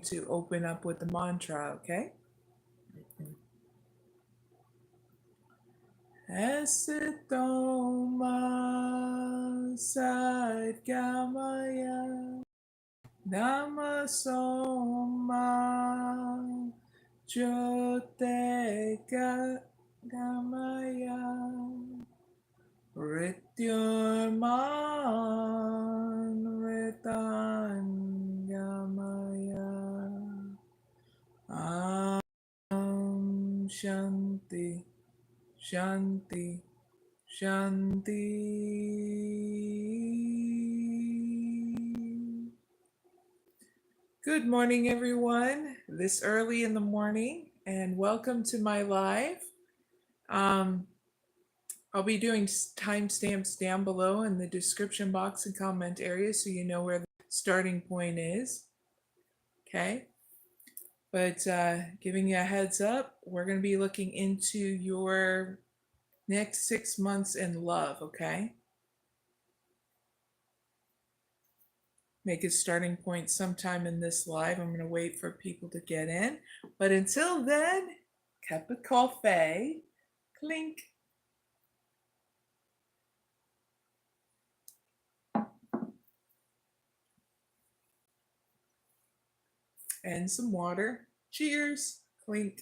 to open up with the mantra, okay? Esitoma 𝐖ᵇʟᴄᴏᴍᴇ Namasoma Jyotigamaya Rityurman Ritangamaya Shanti Shanti Shanti. Good morning, everyone, this early in the morning, and welcome to my live. I'll be doing timestamps down below in the description box and comment area so you know where the starting point is. Okay, but giving you a heads up, we're going to be looking into your next 6 months in love, okay? Make a starting point sometime in this live. I'm going to wait for people to get in. But until then, cup of coffee, clink. And some water. Cheers, clink.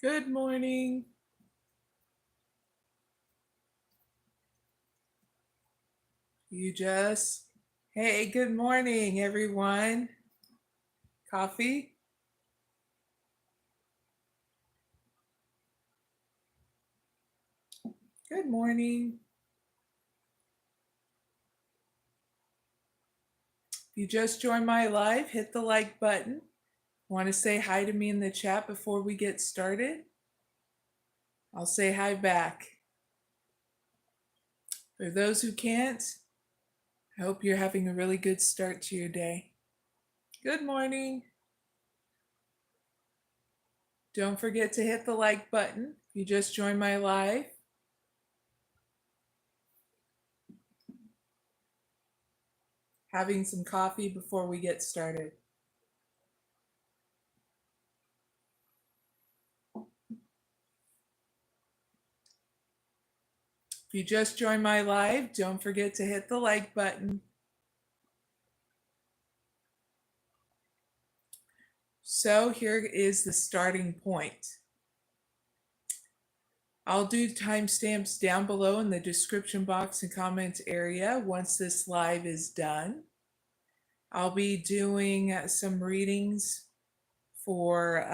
Good morning. Hey, good morning, everyone. Coffee? Good morning. If you just joined my live, hit the like button. Want to say hi to me in the chat before we get started? I'll say hi back. For those who can't, I hope you're having a really good start to your day. Good morning. Don't forget to hit the like button if you just joined my live. Having some coffee before we get started. If you just joined my live, don't forget to hit the like button. So here is the starting point. I'll do timestamps down below in the description box and comments area once this live is done. I'll be doing some readings for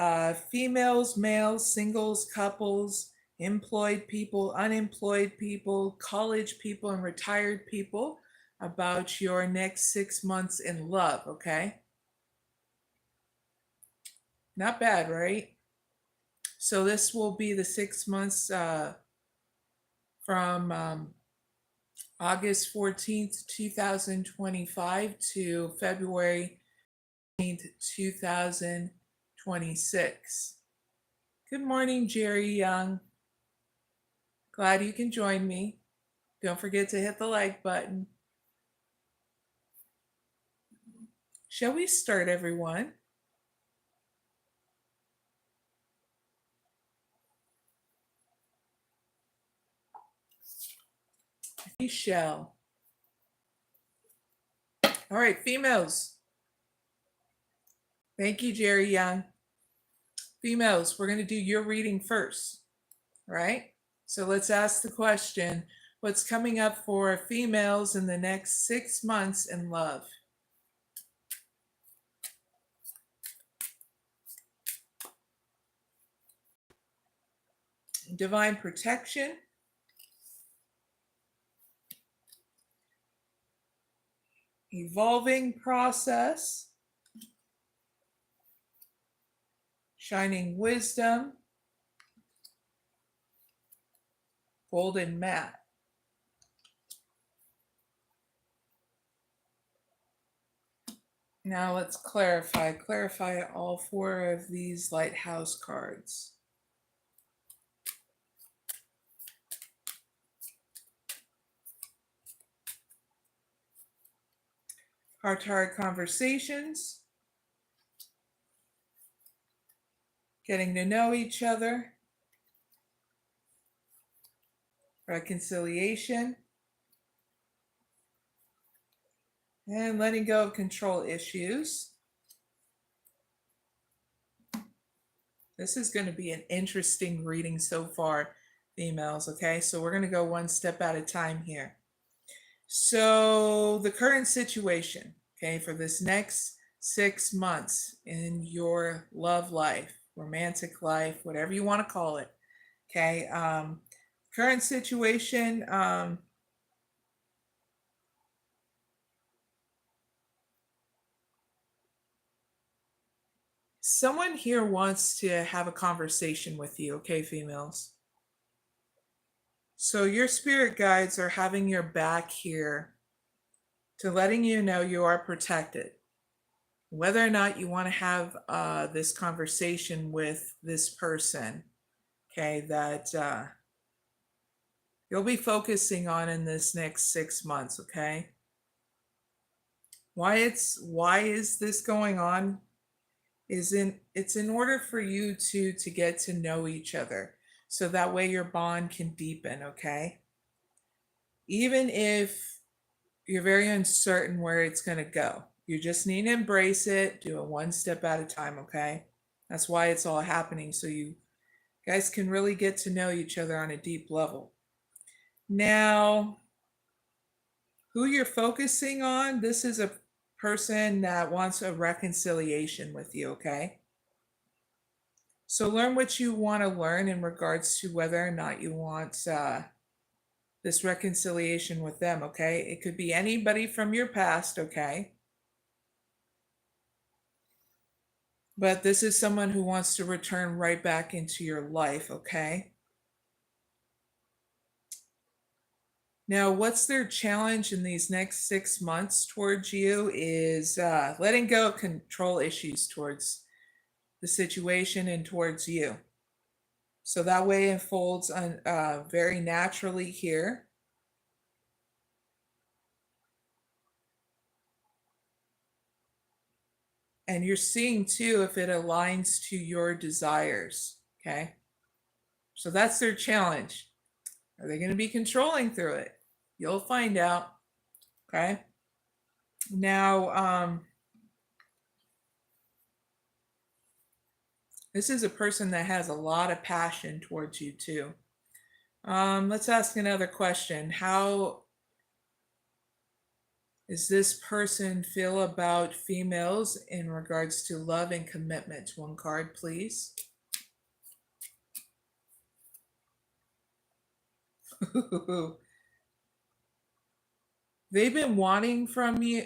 females, males, singles, couples, employed people, unemployed people, college people, and retired people about your next 6 months in love, okay? Not bad, right? So this will be the 6 months from August 14th, 2025 to February 15th, 2026. Good morning, Jerry Young. Glad you can join me. Don't forget to hit the like button. Shall we start, everyone? shall. All right, females. Thank you, Jerry Young. Females, we're going to do your reading first, right? So let's ask the question, what's coming up for females in the next 6 months in love? Divine protection. Evolving process. Shining wisdom. Golden mat. Now let's clarify all 4 of these lighthouse cards. Heart-to-heart conversations. Getting to know each other. Reconciliation. And letting go of control issues. This is going to be an interesting reading so far, females, okay? So we're going to go one step at a time here. So the current situation, okay, for this next 6 months in your love life, romantic life, whatever you want to call it, okay? Current situation, someone here wants to have a conversation with you, okay, females? So your spirit guides are having your back here to letting you know you are protected. Whether or not you want to have this conversation with this person, okay, that you'll be focusing on in this next 6 months, okay? Why is this going on? It's in order for you to get to know each other, so that way your bond can deepen, okay? Even if you're very uncertain where it's going to go, you just need to embrace it, do it one step at a time, okay? That's why it's all happening, so you guys can really get to know each other on a deep level. Now, who you're focusing on, this is a person that wants a reconciliation with you, okay? So learn what you want to learn in regards to whether or not you want this reconciliation with them, okay? It could be anybody from your past, okay? But this is someone who wants to return right back into your life, okay? Now, what's their challenge in these next 6 months towards you is letting go of control issues towards the situation and towards you. So that way it folds very naturally here. And you're seeing too if it aligns to your desires, okay? So that's their challenge. Are they going to be controlling through it? You'll find out, okay? Now, this is a person that has a lot of passion towards you too. Let's ask another question. How does this person feel about females in regards to love and commitment? One card, please. They've been wanting from you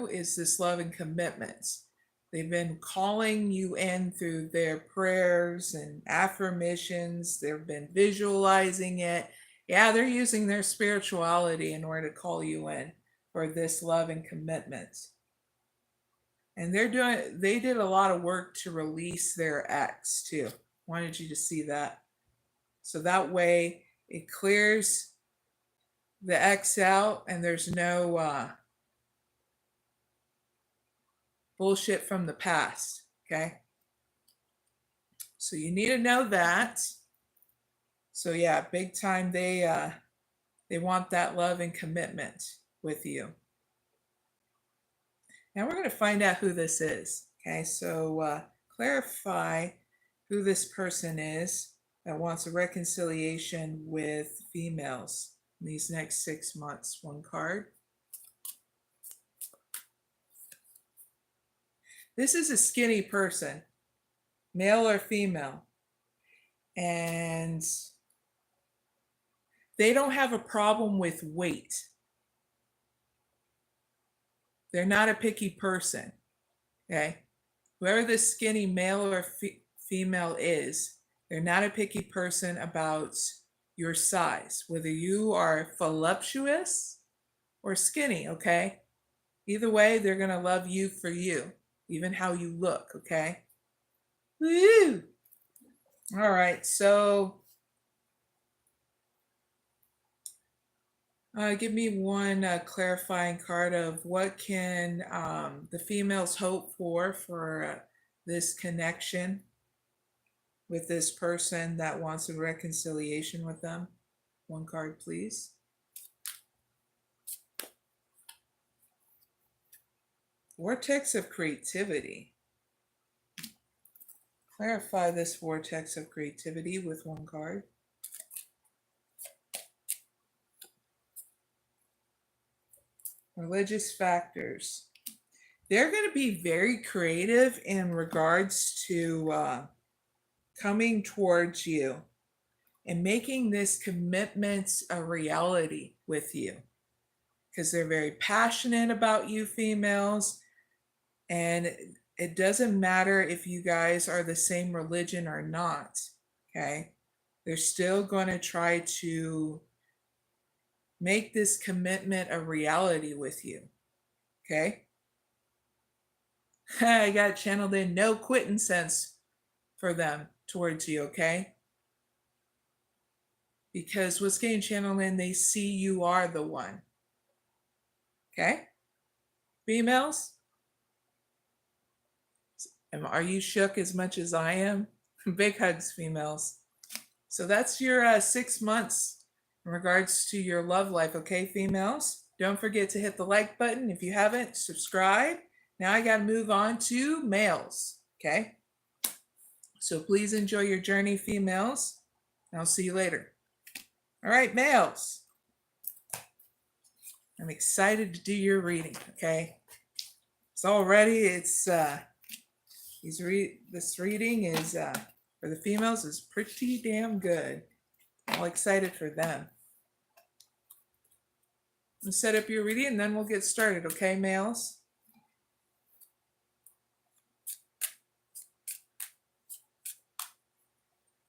is this love and commitments. They've been calling you in through their prayers and affirmations. They've been visualizing it. Yeah, they're using their spirituality in order to call you in for this love and commitment. And they did a lot of work to release their ex too. Wanted you to see that. So that way it clears the X out and there's no bullshit from the past, okay? So you need to know that. So yeah, big time they They want that love and commitment with you. Now we're going to find out who this is. Okay, so clarify who this person is that wants a reconciliation with females in these next 6 months. One card. This is a skinny person, male or female, and they don't have a problem with weight. They're not a picky person, okay? Whoever this skinny male or female is, they're not a picky person about your size, whether you are voluptuous or skinny, okay? Either way, they're going to love you for you, even how you look, okay? Woo! All right, so give me one clarifying card of what can the females hope for this connection with this person that wants a reconciliation with them. One card, please. Vortex of creativity. Clarify this vortex of creativity with one card. Religious factors. They're going to be very creative in regards to coming towards you and making this commitment a reality with you, because they're very passionate about you females, and it doesn't matter if you guys are the same religion or not, okay? They're still going to try to make this commitment a reality with you, okay? I got channeled in no quitting sense for them towards you, okay? Because what's getting channeled in, they see you are the one, okay? Females, are you shook as much as I am? Big hugs, females. So that's your 6 months in regards to your love life, okay, females? Don't forget to hit the like button if you haven't. Subscribe. Now I got to move on to males, okay? So please enjoy your journey, females. I'll see you later. All right, males. I'm excited to do your reading, okay? So already it's this reading is for the females is pretty damn good. I'm all excited for them. Let's set up your reading and then we'll get started, okay, males?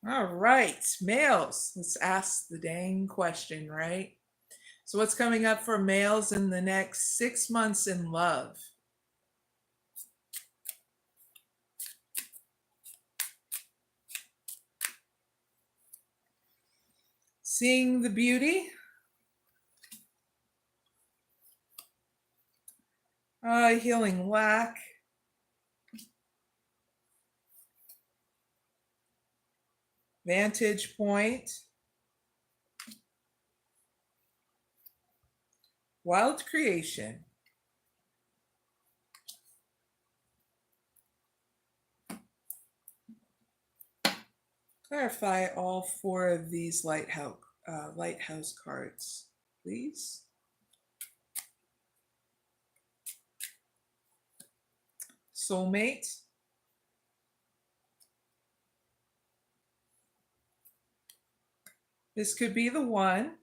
All right, males, let's ask the dang question, right? So what's coming up for males in the next 6 months in love? Seeing the beauty. Healing lack. Vantage point. Wild creation. Clarify all 4 of these lighthouse cards, please. Soulmate. This could be the one.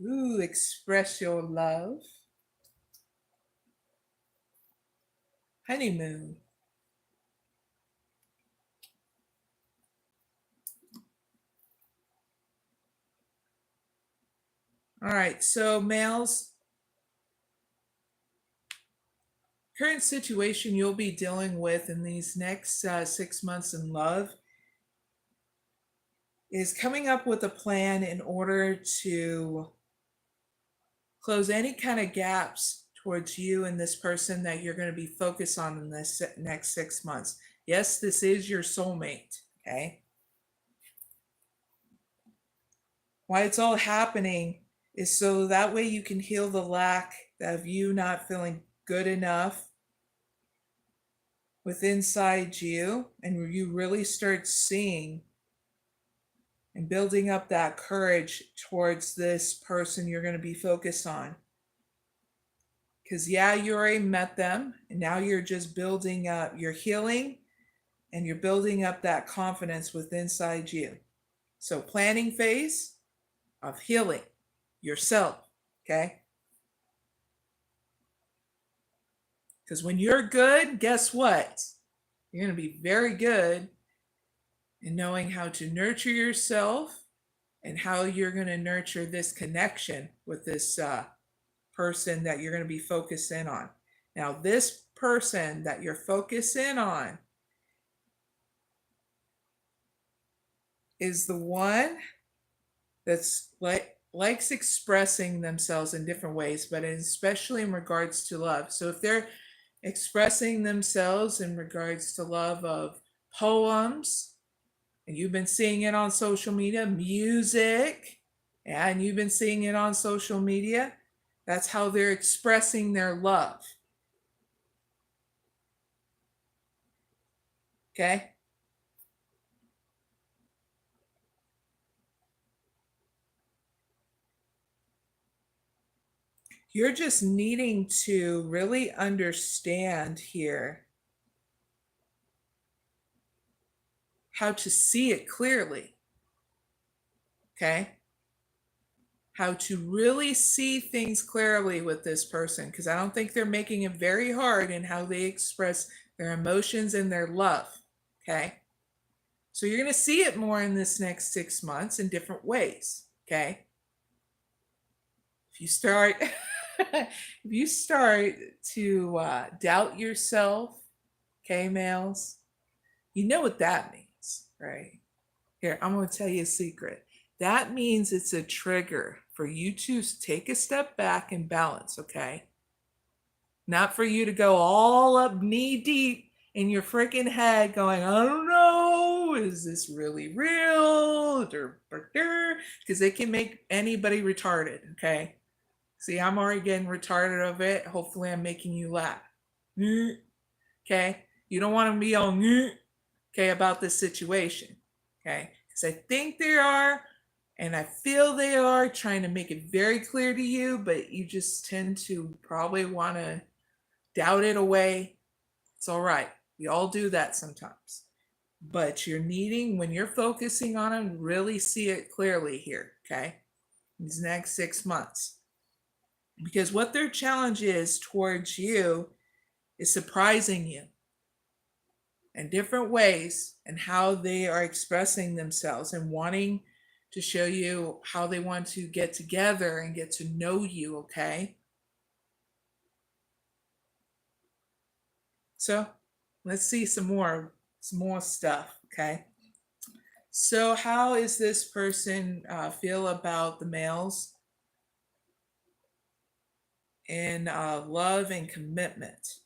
Ooh, express your love. Honeymoon. All right, so males, current situation you'll be dealing with in these next 6 months in love is coming up with a plan in order to close any kind of gaps towards you and this person that you're going to be focused on in this next 6 months. Yes, this is your soulmate, okay? Why it's all happening is so that way you can heal the lack of you not feeling good enough with inside you, and you really start seeing and building up that courage towards this person you're going to be focused on. Because, yeah, you already met them, and now you're just building up, you're healing, and you're building up that confidence with inside you. So, planning phase of healing yourself, okay? Because when you're good, guess what? You're going to be very good in knowing how to nurture yourself and how you're going to nurture this connection with this person that you're going to be focused in on. Now, this person that you're focused in on is the one that's likes expressing themselves in different ways, but especially in regards to love. So if they're expressing themselves in regards to love of poems, and you've been seeing it on social media, music, and you've been seeing it on social media, that's how they're expressing their love. Okay? You're just needing to really understand here how to see it clearly. Okay? How to really see things clearly with this person, because I don't think they're making it very hard in how they express their emotions and their love. Okay? So you're going to see it more in this next 6 months in different ways. Okay? If you start to doubt yourself, okay, males, you know what that means, right? Here, I'm going to tell you a secret. That means it's a trigger for you to take a step back and balance, okay? Not for you to go all up knee deep in your freaking head going, I don't know, is this really real? Because it can make anybody retarded, okay? See, I'm already getting retarded of it. Hopefully, I'm making you laugh. Okay? You don't want to be all okay about this situation. Okay? Because I think they are, and I feel they are trying to make it very clear to you, but you just tend to probably want to doubt it away. It's all right. We all do that sometimes. But you're needing, when you're focusing on it, really see it clearly here. Okay? These next 6 months. Because what their challenge is towards you is surprising you in different ways and how they are expressing themselves and wanting to show you how they want to get together and get to know you, okay? So let's see some more stuff, okay? So how is this person feel about the males in love and commitment?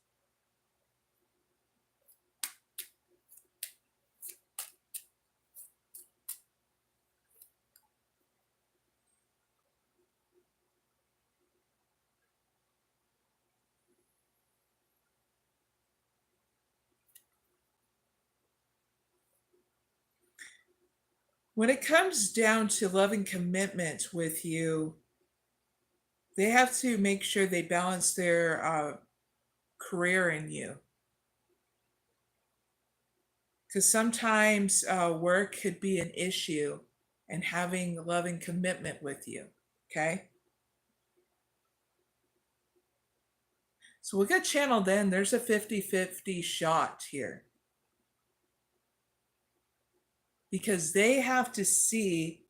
When it comes down to love and commitment with you, they have to make sure they balance their career in you. Because sometimes work could be an issue and having love and commitment with you. Okay. So we got channeled in. There's a 50-50 shot here. Because they have to see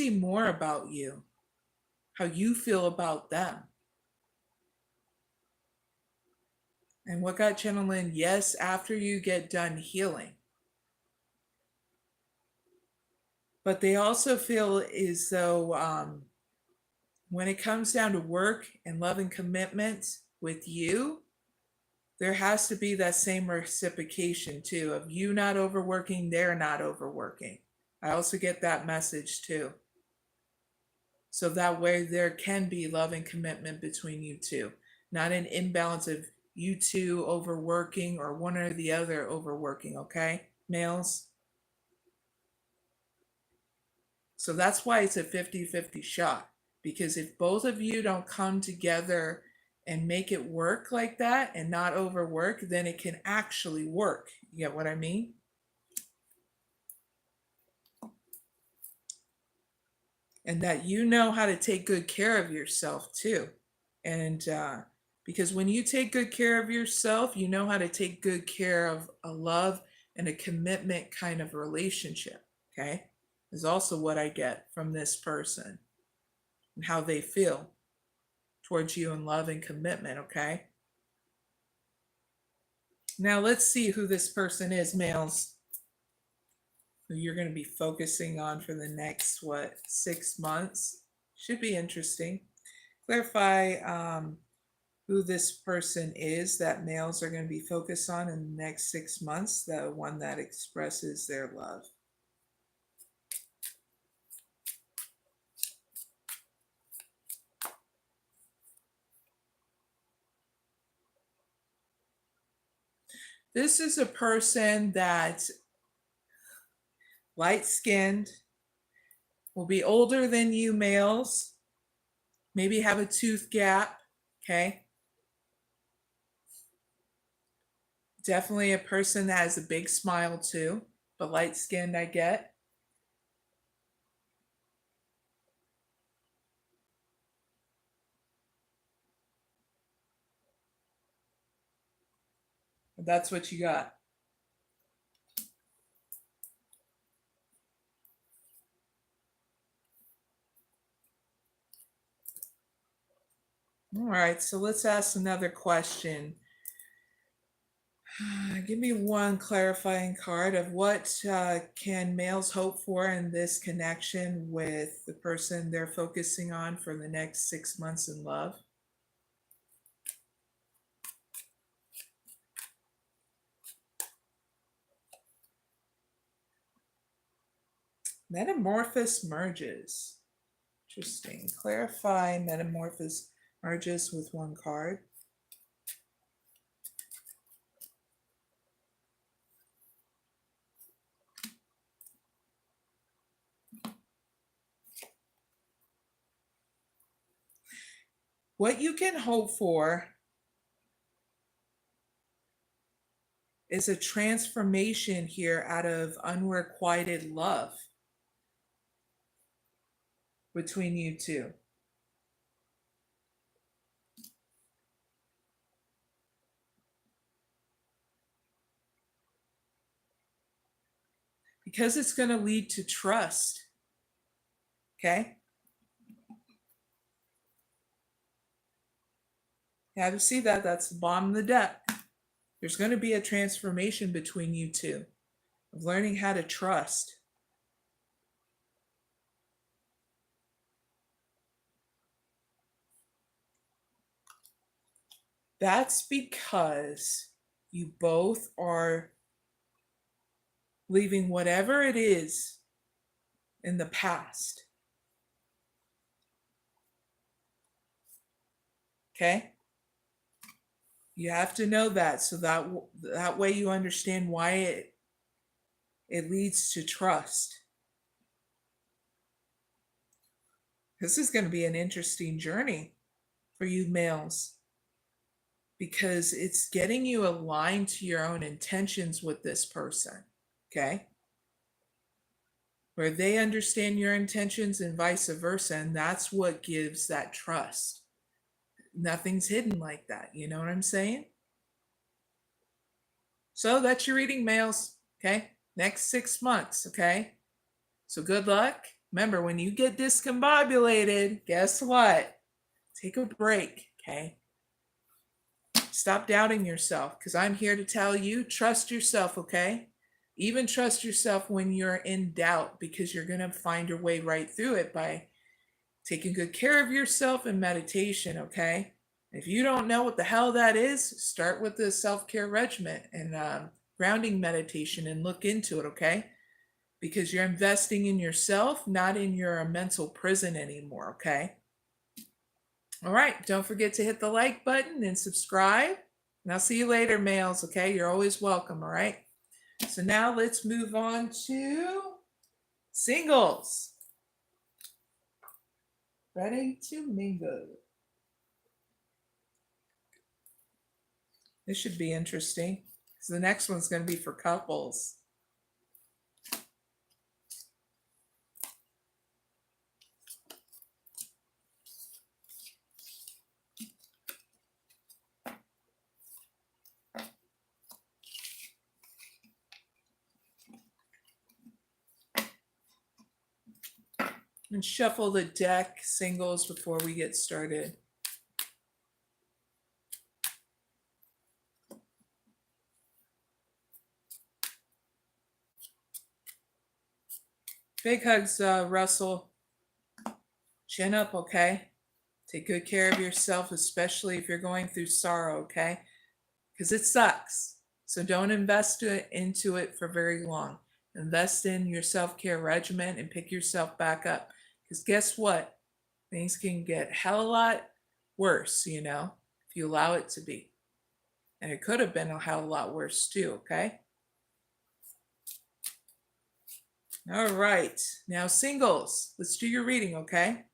more about you, how you feel about them. And what got channeled in? Yes, after you get done healing. But they also feel as though when it comes down to work and love and commitment with you, there has to be that same reciprocation too, of you not overworking, they're not overworking. I also get that message too. So that way there can be love and commitment between you two, not an imbalance of you two overworking or one or the other overworking, okay, males? So that's why it's a 50-50 shot, because if both of you don't come together and make it work like that and not overwork, then it can actually work. You get what I mean? And that you know how to take good care of yourself too. And because when you take good care of yourself, you know how to take good care of a love and a commitment kind of relationship. Okay, is also what I get from this person and how they feel towards you in love and commitment. Okay, now let's see who this person is, males, who you're going to be focusing on for the next 6 months. Should be interesting. Clarify who this person is that males are going to be focused on in the next 6 months, the one that expresses their love. This is a person that's light-skinned, will be older than you males, maybe have a tooth gap, okay? Definitely a person that has a big smile too, but light-skinned I get. That's what you got. All right, so let's ask another question. Give me one clarifying card of what can males hope for in this connection with the person they're focusing on for the next 6 months in love. Metamorphosis merges. Interesting. Clarify metamorphosis merges with one card. What you can hope for is a transformation here out of unrequited love between you two. Because it's going to lead to trust. Okay? You have to see that. That's the bottom of the deck. There's going to be a transformation between you two of learning how to trust. That's because you both are leaving whatever it is in the past. Okay? You have to know that so that way you understand why it leads to trust. This is going to be an interesting journey for you males because it's getting you aligned to your own intentions with this person, okay? Where they understand your intentions and vice versa, and that's what gives that trust. Nothing's hidden like that, you know what I'm saying? So that's your reading, males, okay? Next 6 months, okay? So good luck. Remember, when you get discombobulated, guess what? Take a break, okay? Stop doubting yourself because I'm here to tell you, trust yourself, okay? Even trust yourself when you're in doubt because you're going to find your way right through it by taking good care of yourself in meditation, okay? If you don't know what the hell that is, start with the self-care regimen and grounding meditation and look into it, okay? Because you're investing in yourself, not in your mental prison anymore, okay? All right, don't forget to hit the like button and subscribe. And I'll see you later, males, okay? You're always welcome, all right? So now let's move on to singles. Ready to mingle. This should be interesting. So the next one's going to be for couples. And shuffle the deck, singles, before we get started. Big hugs, Russell. Chin up, okay? Take good care of yourself, especially if you're going through sorrow, okay? Because it sucks. So don't invest into it for very long. Invest in your self-care regimen and pick yourself back up. Because guess what? Things can get a hell of a lot worse, if you allow it to be. And it could have been a hell of a lot worse too, okay? All right. Now singles. Let's do your reading, okay?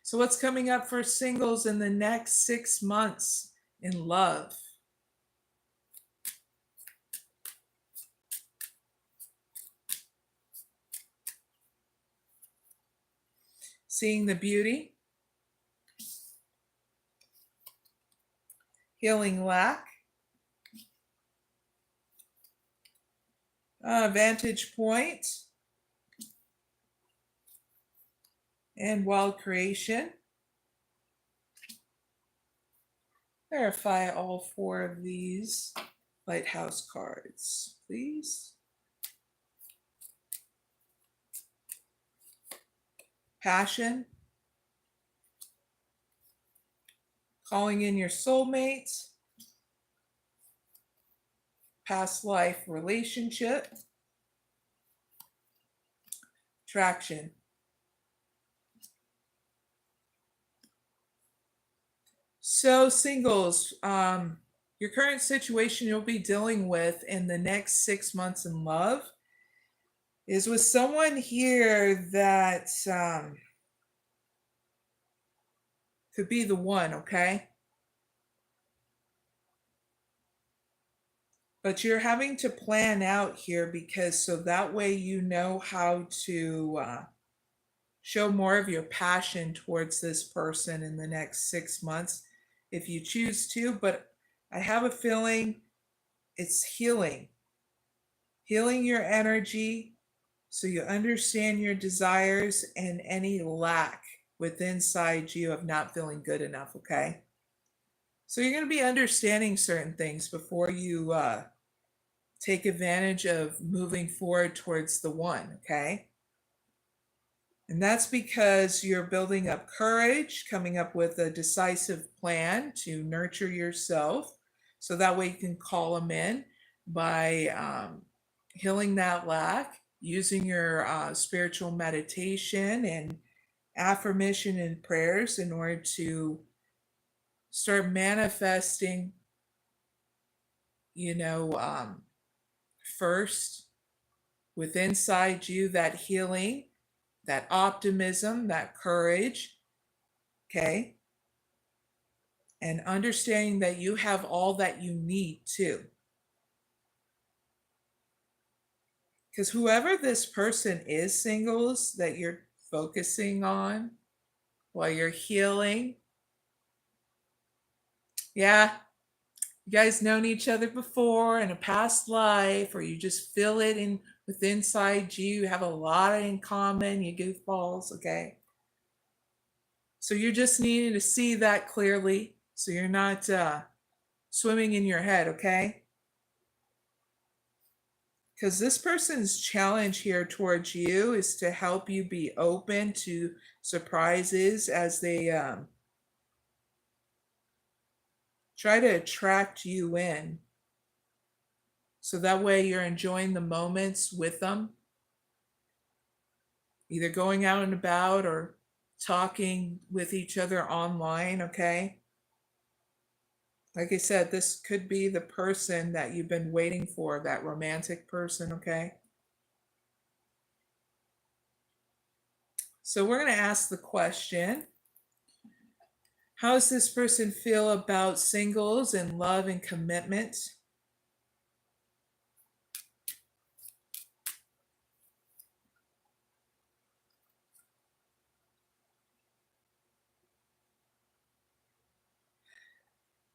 So what's coming up for singles in the next 6 months in love? Seeing the beauty, healing lack, vantage point, and wild creation. Verify all 4 of these lighthouse cards, please. Passion, calling in your soulmate, past life relationship, attraction. So singles, your current situation you'll be dealing with in the next 6 months in love is with someone here that could be the one, okay? But you're having to plan out here because so that way you know how to show more of your passion towards this person in the next 6 months if you choose to. But I have a feeling it's healing your energy so you understand your desires and any lack within inside you of not feeling good enough, okay? So you're going to be understanding certain things before you take advantage of moving forward towards the one, okay? And that's because you're building up courage, coming up with a decisive plan to nurture yourself. So that way you can call them in by healing that lack, using your spiritual meditation and affirmation and prayers in order to start manifesting, first with inside you that healing, that optimism, that courage, okay? And understanding that you have all that you need too. Because whoever this person is, singles, that you're focusing on while you're healing, yeah, you guys known each other before in a past life, or you just feel it with inside you. You have a lot in common, you goofballs, okay? So you're just needing to see that clearly so you're not swimming in your head, okay? Because this person's challenge here towards you is to help you be open to surprises as they try to attract you in. So that way you're enjoying the moments with them, either going out and about or talking with each other online, okay? Like I said, this could be the person that you've been waiting for, that romantic person, okay? So we're going to ask the question, how does this person feel about singles and love and commitment?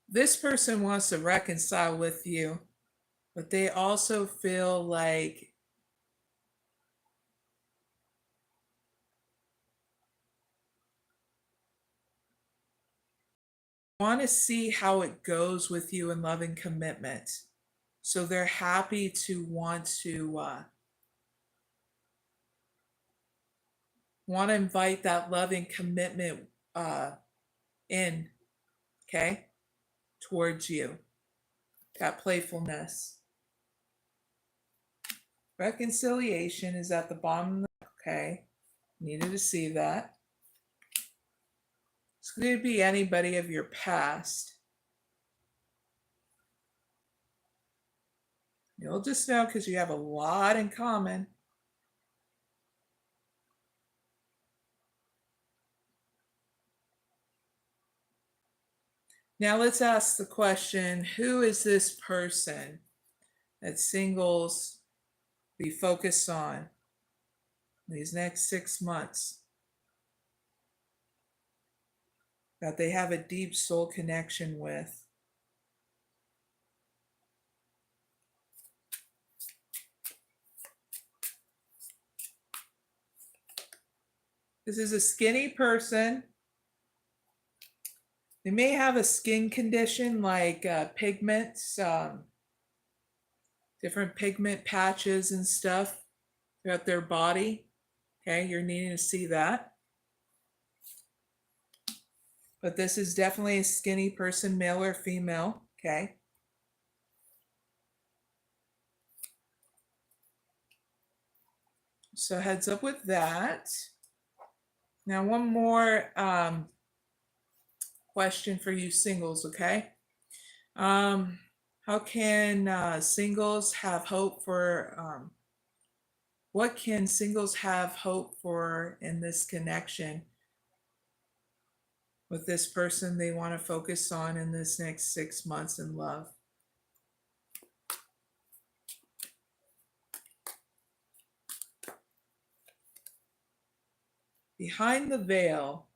This person wants to reconcile with you, but they also feel like want to see how it goes with you in love and commitment. So they're happy to want to invite that love and commitment in, okay, towards you. That playfulness. Reconciliation is at the bottom. Okay, needed to see that. It's going to be anybody of your past. You'll just know because you have a lot in common. Now let's ask the question, who is this person that singles be focused on these next 6 months? That they have a deep soul connection with. This is a skinny person. They may have a skin condition like pigments, different pigment patches and stuff throughout their body. Okay, you're needing to see that. But this is definitely a skinny person, male or female. Okay. So heads up with that. Now one more question for you singles, okay? How can singles have hope for, what can singles have hope for in this connection with this person they want to focus on in this next 6 months in love? Behind the veil.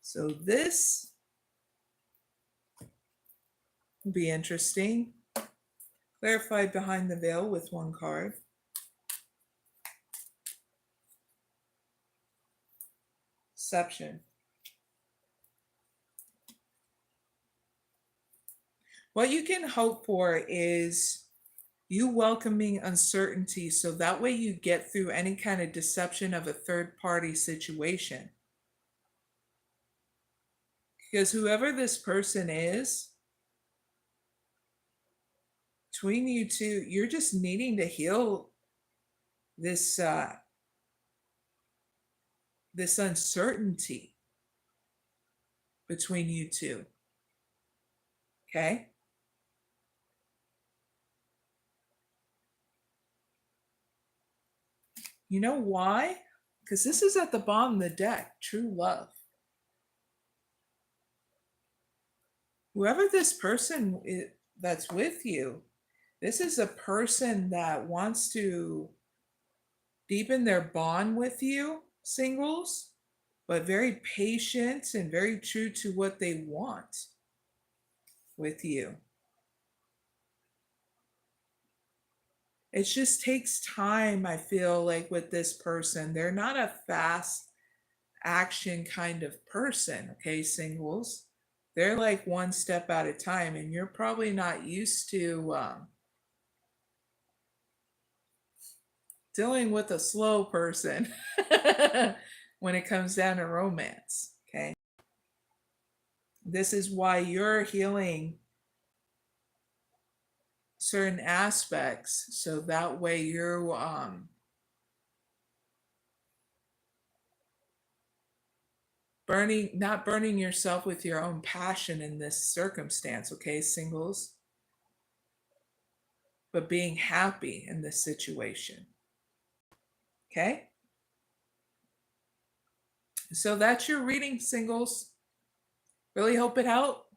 So this will be interesting. Clarified behind the veil with one card. Deception. What you can hope for is you welcoming uncertainty so that way you get through any kind of deception of a third party situation. Because whoever this person is, between you two, you're just needing to heal this this uncertainty between you two. Okay? You know why? Because this is at the bottom of the deck, true love. Whoever this person is that's with you, this is a person that wants to deepen their bond with you, singles, but very patient and very true to what they want with you. It just takes time, I feel like, with this person. They're not a fast action kind of person, okay, singles? They're like one step at a time, and you're probably not used to dealing with a slow person when it comes down to romance, okay? This is why you're healing certain aspects, so that way you're not burning yourself with your own passion in this circumstance, okay, singles, but being happy in this situation. Okay? So that's your reading, singles. Really hope it helped.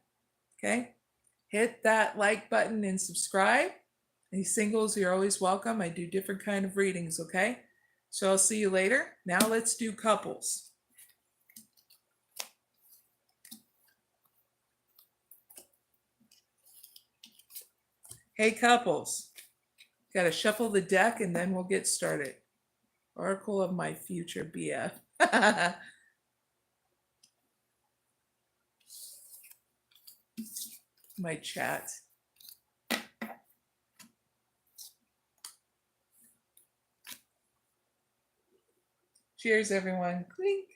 Okay? Hit that like button and subscribe. Any singles, you're always welcome. I do different kind of readings, okay? So I'll see you later. Now let's do couples. Hey, couples. Got to shuffle the deck and then we'll get started. Oracle of my future BF. My chat. Cheers, everyone. Clink.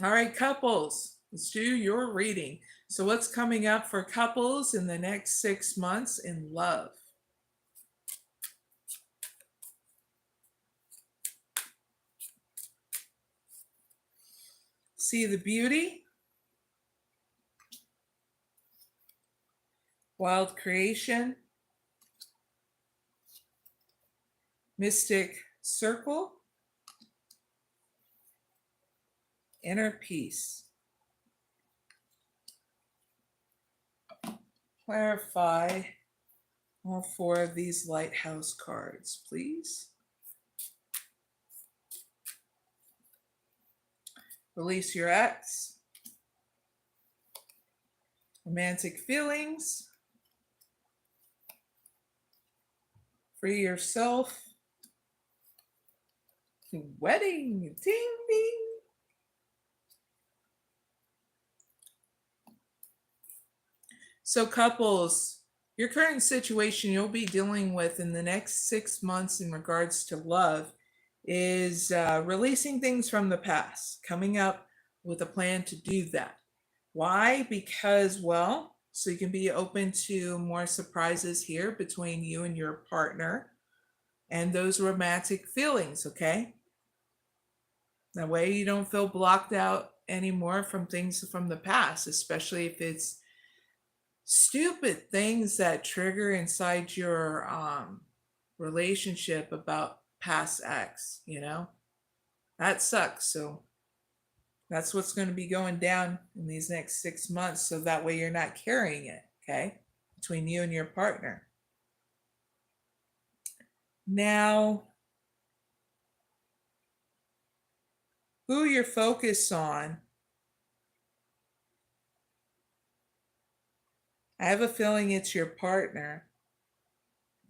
All right, couples, let's do your reading. So what's coming up for couples in the next 6 months in love? See the beauty? Wild creation? Mystic circle? Inner peace. Clarify all 4 of these lighthouse cards, please. Release your ex. Romantic feelings. Free yourself. Wedding. Ding, ding. So couples, your current situation you'll be dealing with in the next 6 months in regards to love is releasing things from the past, coming up with a plan to do that. Why? Because, well, so you can be open to more surprises here between you and your partner and those romantic feelings, okay? That way you don't feel blocked out anymore from things from the past, especially if it's stupid things that trigger inside your relationship about past ex, that sucks. So that's what's going to be going down in these next 6 months, so that way you're not carrying it, okay, between you and your partner. Now, who you're focused on, I have a feeling it's your partner.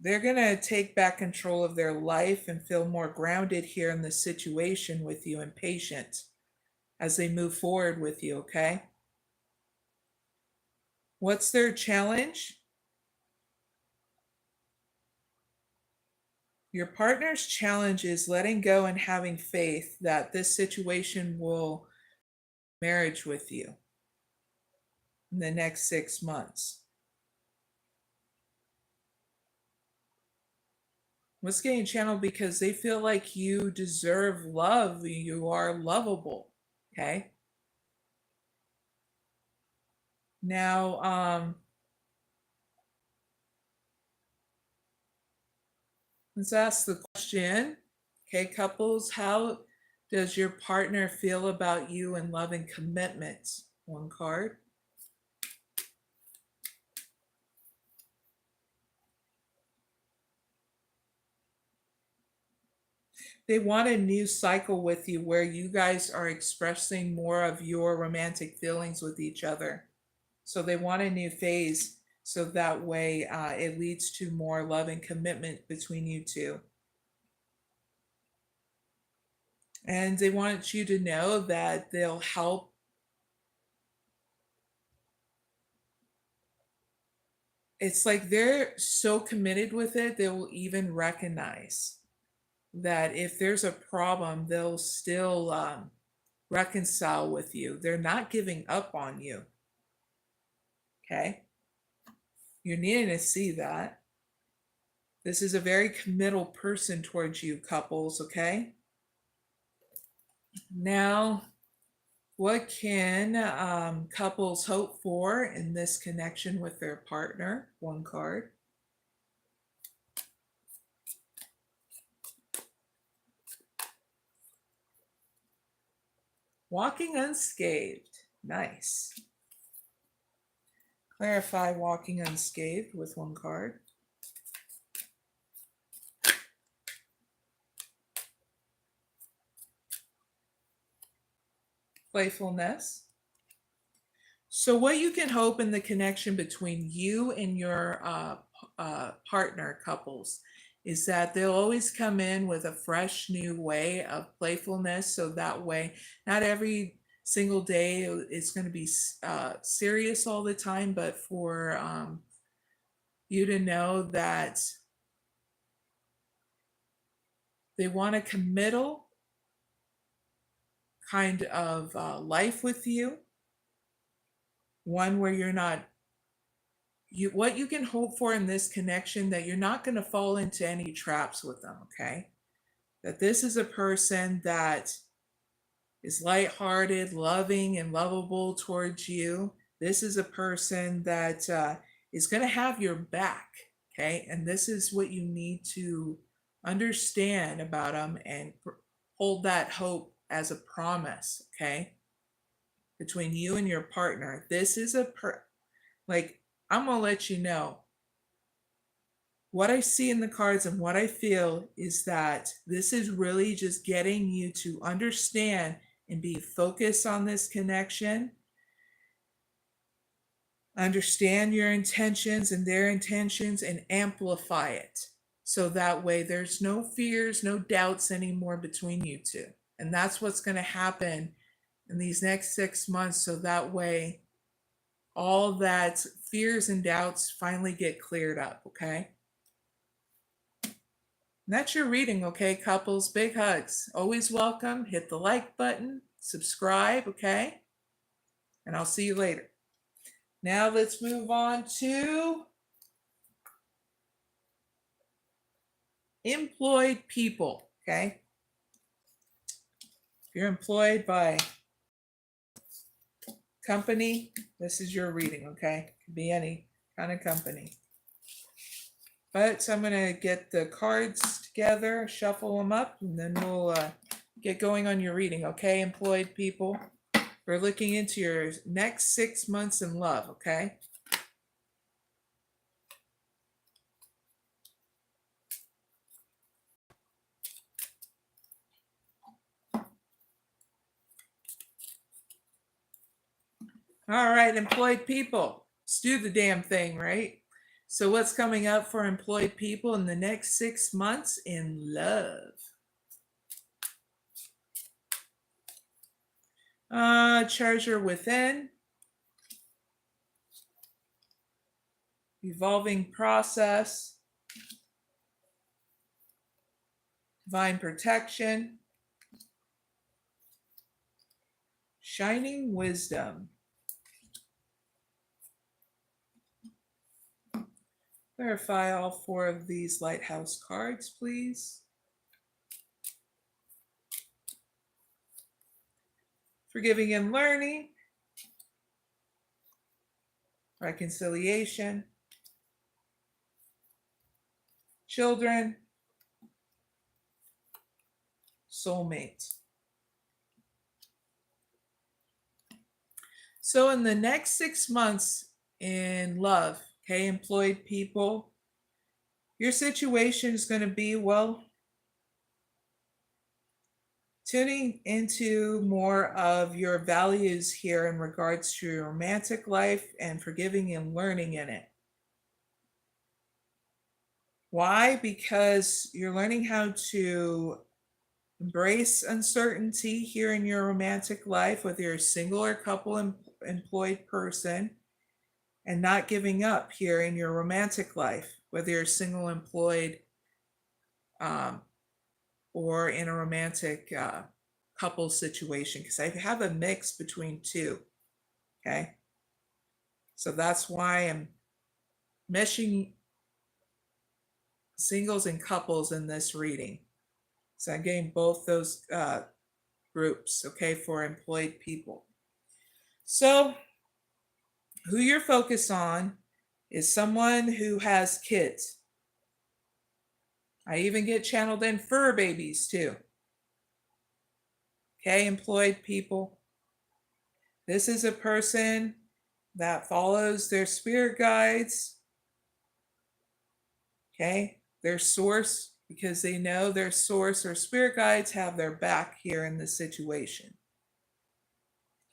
They're going to take back control of their life and feel more grounded here in the situation with you and patient as they move forward with you, okay? What's their challenge? Your partner's challenge is letting go and having faith that this situation will marriage with you in the next 6 months. What's getting channeled because they feel like you deserve love. You are lovable, okay? Now, let's ask the question. Okay, couples, how does your partner feel about you and love and commitment? One card. They want a new cycle with you where you guys are expressing more of your romantic feelings with each other. So they want a new phase so that way it leads to more love and commitment between you two. And they want you to know that they'll help it's like they're so committed with it, they will even recognize that if there's a problem, they'll still reconcile with you. They're not giving up on you. Okay? You're needing to see that. This is a very committal person towards you, couples, okay? Now, what can couples hope for in this connection with their partner? One card. Walking unscathed. Nice. Clarify walking unscathed with one card. Playfulness. So what you can hope in the connection between you and your partner, couples, is that they'll always come in with a fresh new way of playfulness. So that way, not every single day it's going to be serious all the time, but for you to know that they want a committal kind of life with you, one where you're not what you can hope for in this connection, that you're not going to fall into any traps with them, okay? That this is a person that is lighthearted, loving, and lovable towards you. This is a person that is going to have your back, okay? And this is what you need to understand about them and hold that hope as a promise, okay? Between you and your partner. This is like, I'm going to let you know what I see in the cards and what I feel is that this is really just getting you to understand and be focused on this connection. Understand your intentions and their intentions and amplify it. So that way there's no fears, no doubts anymore between you two. And that's what's going to happen in these next 6 months. So that way all that fears and doubts finally get cleared up, okay? And that's your reading, okay, couples? Big hugs. Always welcome. Hit the like button, subscribe, okay? And I'll see you later. Now let's move on to employed people, okay? If you're employed by company, this is your reading, okay? Could be any kind of company. But so I'm going to get the cards together, shuffle them up, and then we'll get going on your reading, okay, employed people? We're looking into your next 6 months in love, okay? All right, employed people. Let's do the damn thing, right? So what's coming up for employed people in the next 6 months in love? Treasure within. Evolving process. Divine protection. Shining wisdom. Verify all 4 of these lighthouse cards, please. Forgiving and learning. Reconciliation. Children. Soulmate. So in the next 6 months in love, okay, employed people, your situation is going to be, well, tuning into more of your values here in regards to your romantic life and forgiving and learning in it. Why? Because you're learning how to embrace uncertainty here in your romantic life, whether you're a single or couple employed person. and not giving up here in your romantic life, whether you're single, employed, or in a romantic couple situation, because I have a mix between two. Okay. So that's why I'm meshing singles and couples in this reading. So I'm getting both those groups, okay, for employed people. So who you're focused on is someone who has kids. I even get channeled in fur babies too. Okay, employed people. This is a person that follows their spirit guides, okay, their source, because they know their source or spirit guides have their back here in this situation.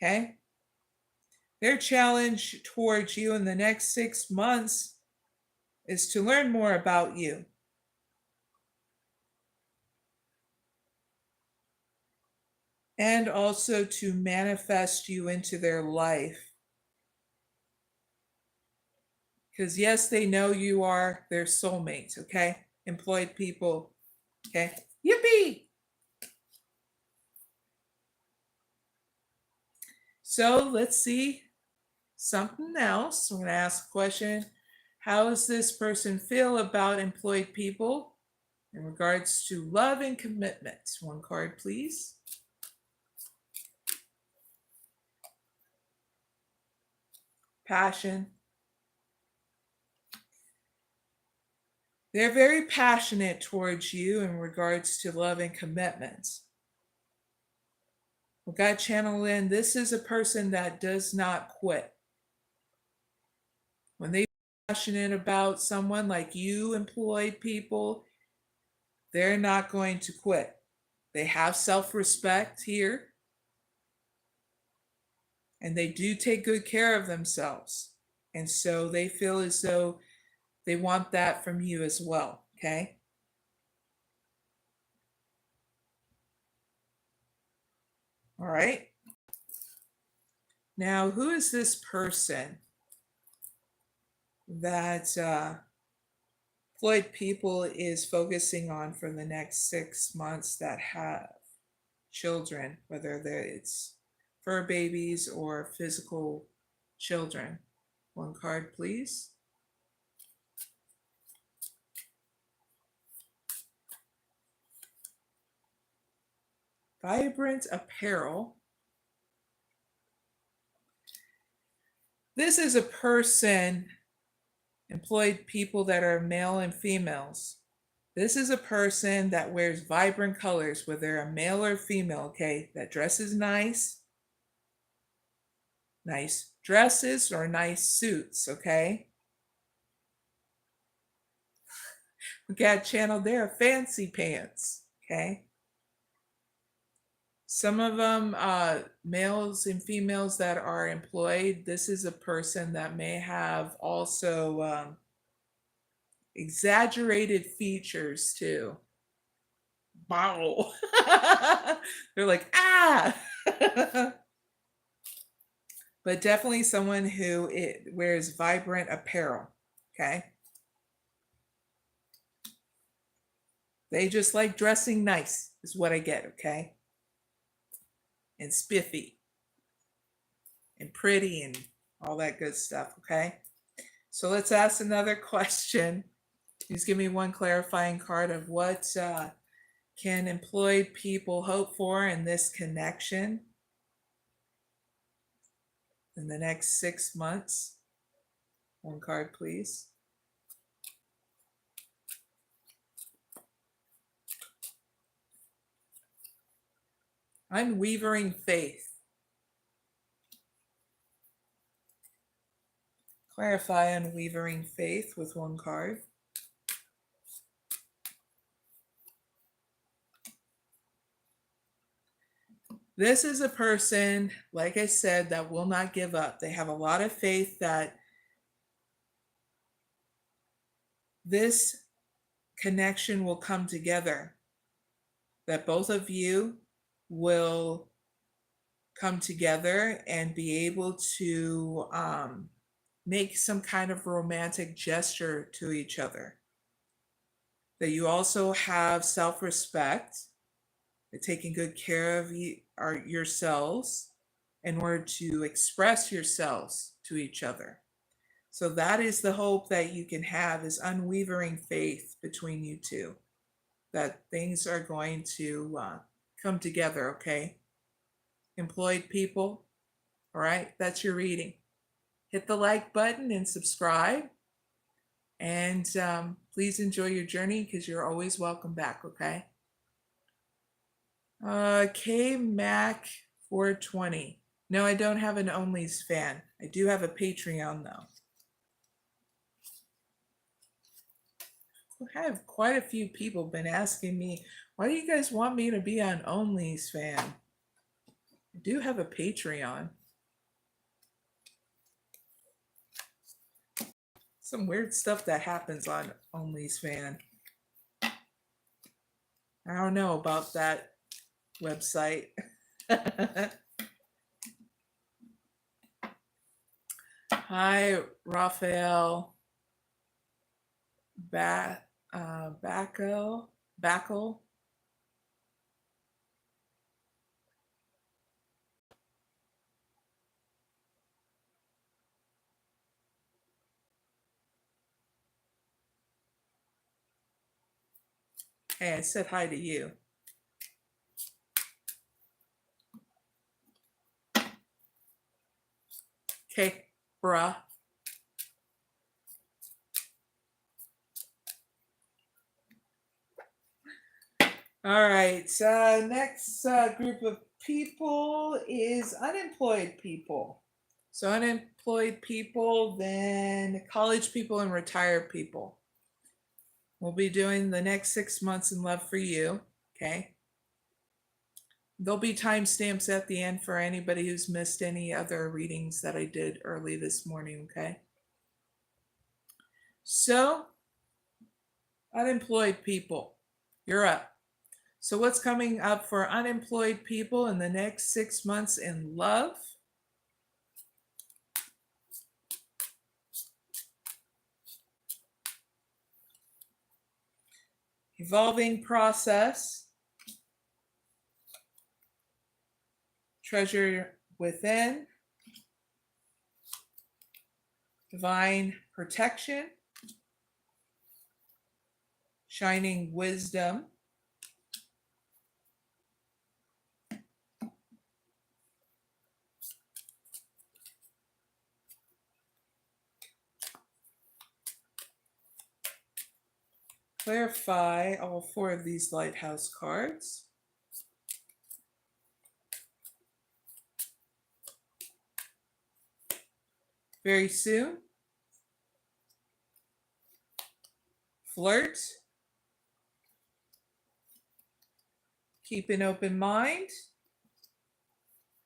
Okay? Their challenge towards you in the next 6 months is to learn more about you. And also to manifest you into their life. Because yes, they know you are their soulmate, okay? Employed people, okay? Yippee! So let's see something else. I'm going to ask a question. How does this person feel about employed people in regards to love and commitment? One card, please. Passion. They're very passionate towards you in regards to love and commitment. We got channel in. This is a person that does not quit. When they're passionate about someone like you, employed people, they're not going to quit. They have self-respect here. And they do take good care of themselves. And so they feel as though they want that from you as well, okay? All right. Now, who is this person that employed people is focusing on for the next 6 months that have children, whether it's fur babies or physical children? One card, please. Vibrant apparel. This is a person, employed people that are male and females. This is a person that wears vibrant colors, whether they're a male or female, okay, that dresses nice dresses or nice suits, okay? We got channeled there, fancy pants, okay? Some of them, males and females that are employed, this is a person that may have also exaggerated features too. Wow. They're like, ah! But definitely someone who wears vibrant apparel, okay? They just like dressing nice, is what I get, okay? And spiffy and pretty and all that good stuff, okay? So let's ask another question. Please give me one clarifying card of what can employed people hope for in this connection in the next 6 months. One card, please. Unwavering faith. Clarify unwavering faith with one card. This is a person, like I said, that will not give up. They have a lot of faith that this connection will come together, that both of you will come together and be able to make some kind of romantic gesture to each other. That you also have self-respect, taking good care of yourselves in order to express yourselves to each other. So that is the hope that you can have, is unwavering faith between you two, that things are going to come together, okay? Employed people, all right, that's your reading. Hit the like button and subscribe. And please enjoy your journey, because you're always welcome back, okay? 𝐇ᴟᴏᴍᴇ. No, I don't have an Onlys fan. I do have a Patreon, though. I have quite a few people been asking me, why do you guys want me to be on Onlys fan? I do have a Patreon. Some weird stuff that happens on Onlys fan. I don't know about that website. Hi, Raphael. Backle. Hey, I said hi to you. Okay, bruh. All right, next group of people is unemployed people. So unemployed people, then college people and retired people. We'll be doing the next 6 months in love for you, okay? There'll be timestamps at the end for anybody who's missed any other readings that I did early this morning, okay? So, unemployed people, you're up. So what's coming up for unemployed people in the next 6 months in love? Evolving process, treasure within, divine protection, shining wisdom, clarify all 4 of these lighthouse cards. Very soon. Flirt. Keep an open mind.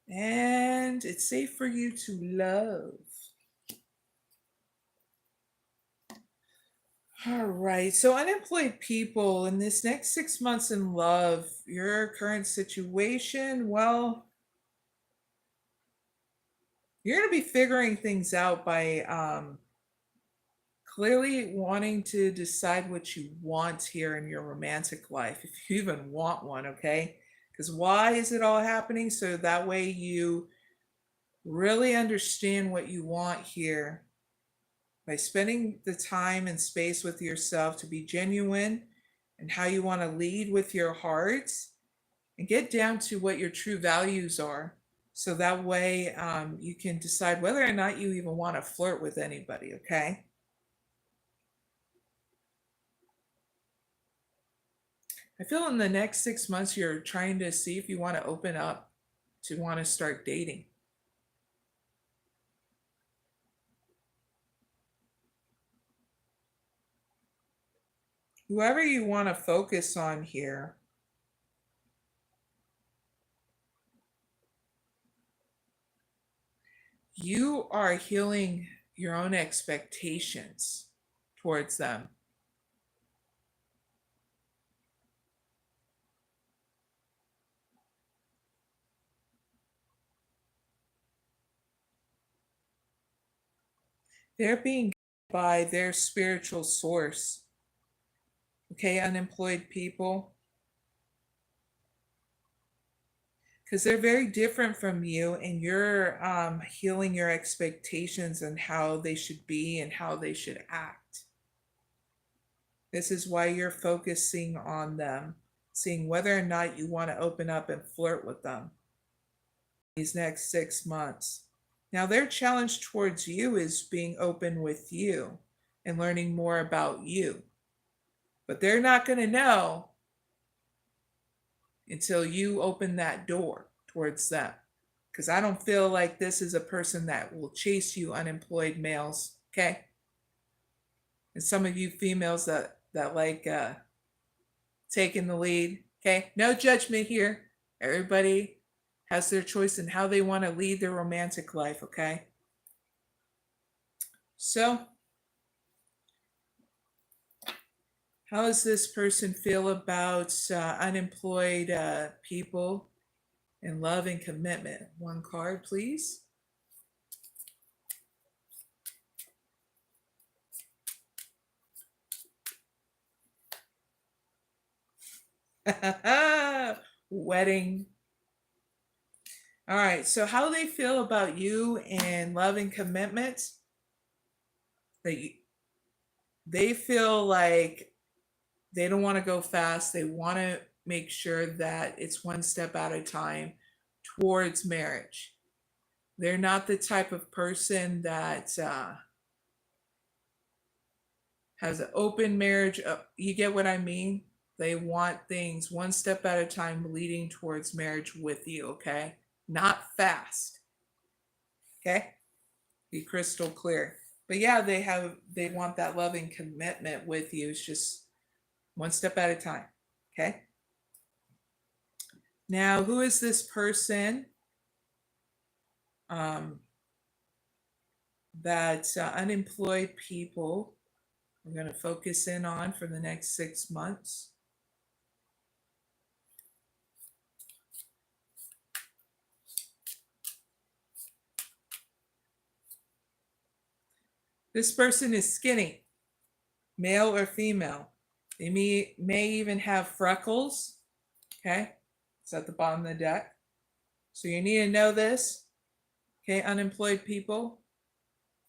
And it's safe for you to love. All right, so unemployed people in this next 6 months in love, your current situation, well, you're going to be figuring things out by clearly wanting to decide what you want here in your romantic life, if you even want one, okay? Because why is it all happening? So that way you really understand what you want here by spending the time and space with yourself to be genuine and how you want to lead with your heart, and get down to what your true values are. So that way you can decide whether or not you even want to flirt with anybody, okay? I feel in the next 6 months, you're trying to see if you want to open up to want to start dating. Whoever you want to focus on here, you are healing your own expectations towards them. They're being guided by their spiritual source. Okay, unemployed people. Because they're very different from you, and you're healing your expectations and how they should be and how they should act. This is why you're focusing on them, seeing whether or not you want to open up and flirt with them these next 6 months. Now, their challenge towards you is being open with you and learning more about you. But they're not going to know until you open that door towards them. Because I don't feel like this is a person that will chase you, unemployed males. Okay? And some of you females that like taking the lead. Okay? No judgment here. Everybody has their choice in how they want to lead their romantic life. Okay? So, how does this person feel about unemployed people and love and commitment? One card, please. Wedding. All right, so how do they feel about you and love and commitment? They feel like they don't want to go fast. They want to make sure that it's one step at a time towards marriage. They're not the type of person that has an open marriage. You get what I mean? They want things one step at a time leading towards marriage with you, okay? Not fast. Okay? Be crystal clear. But yeah, they want that loving commitment with you. It's just one step at a time. Okay? Now, who is this person that unemployed people are going to focus in on for the next 6 months? This person is skinny, male or female. They may even have freckles. Okay? It's at the bottom of the deck. So you need to know this. Okay, unemployed people,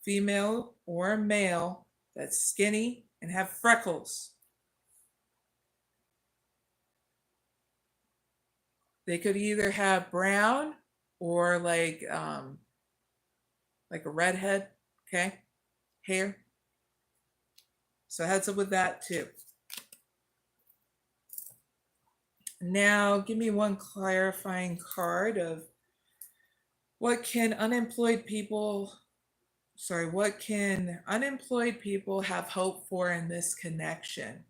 female or male, that's skinny and have freckles. They could either have brown or like a redhead, okay, hair. So heads up with that too. Now, give me one clarifying card of what can unemployed people have hope for in this connection?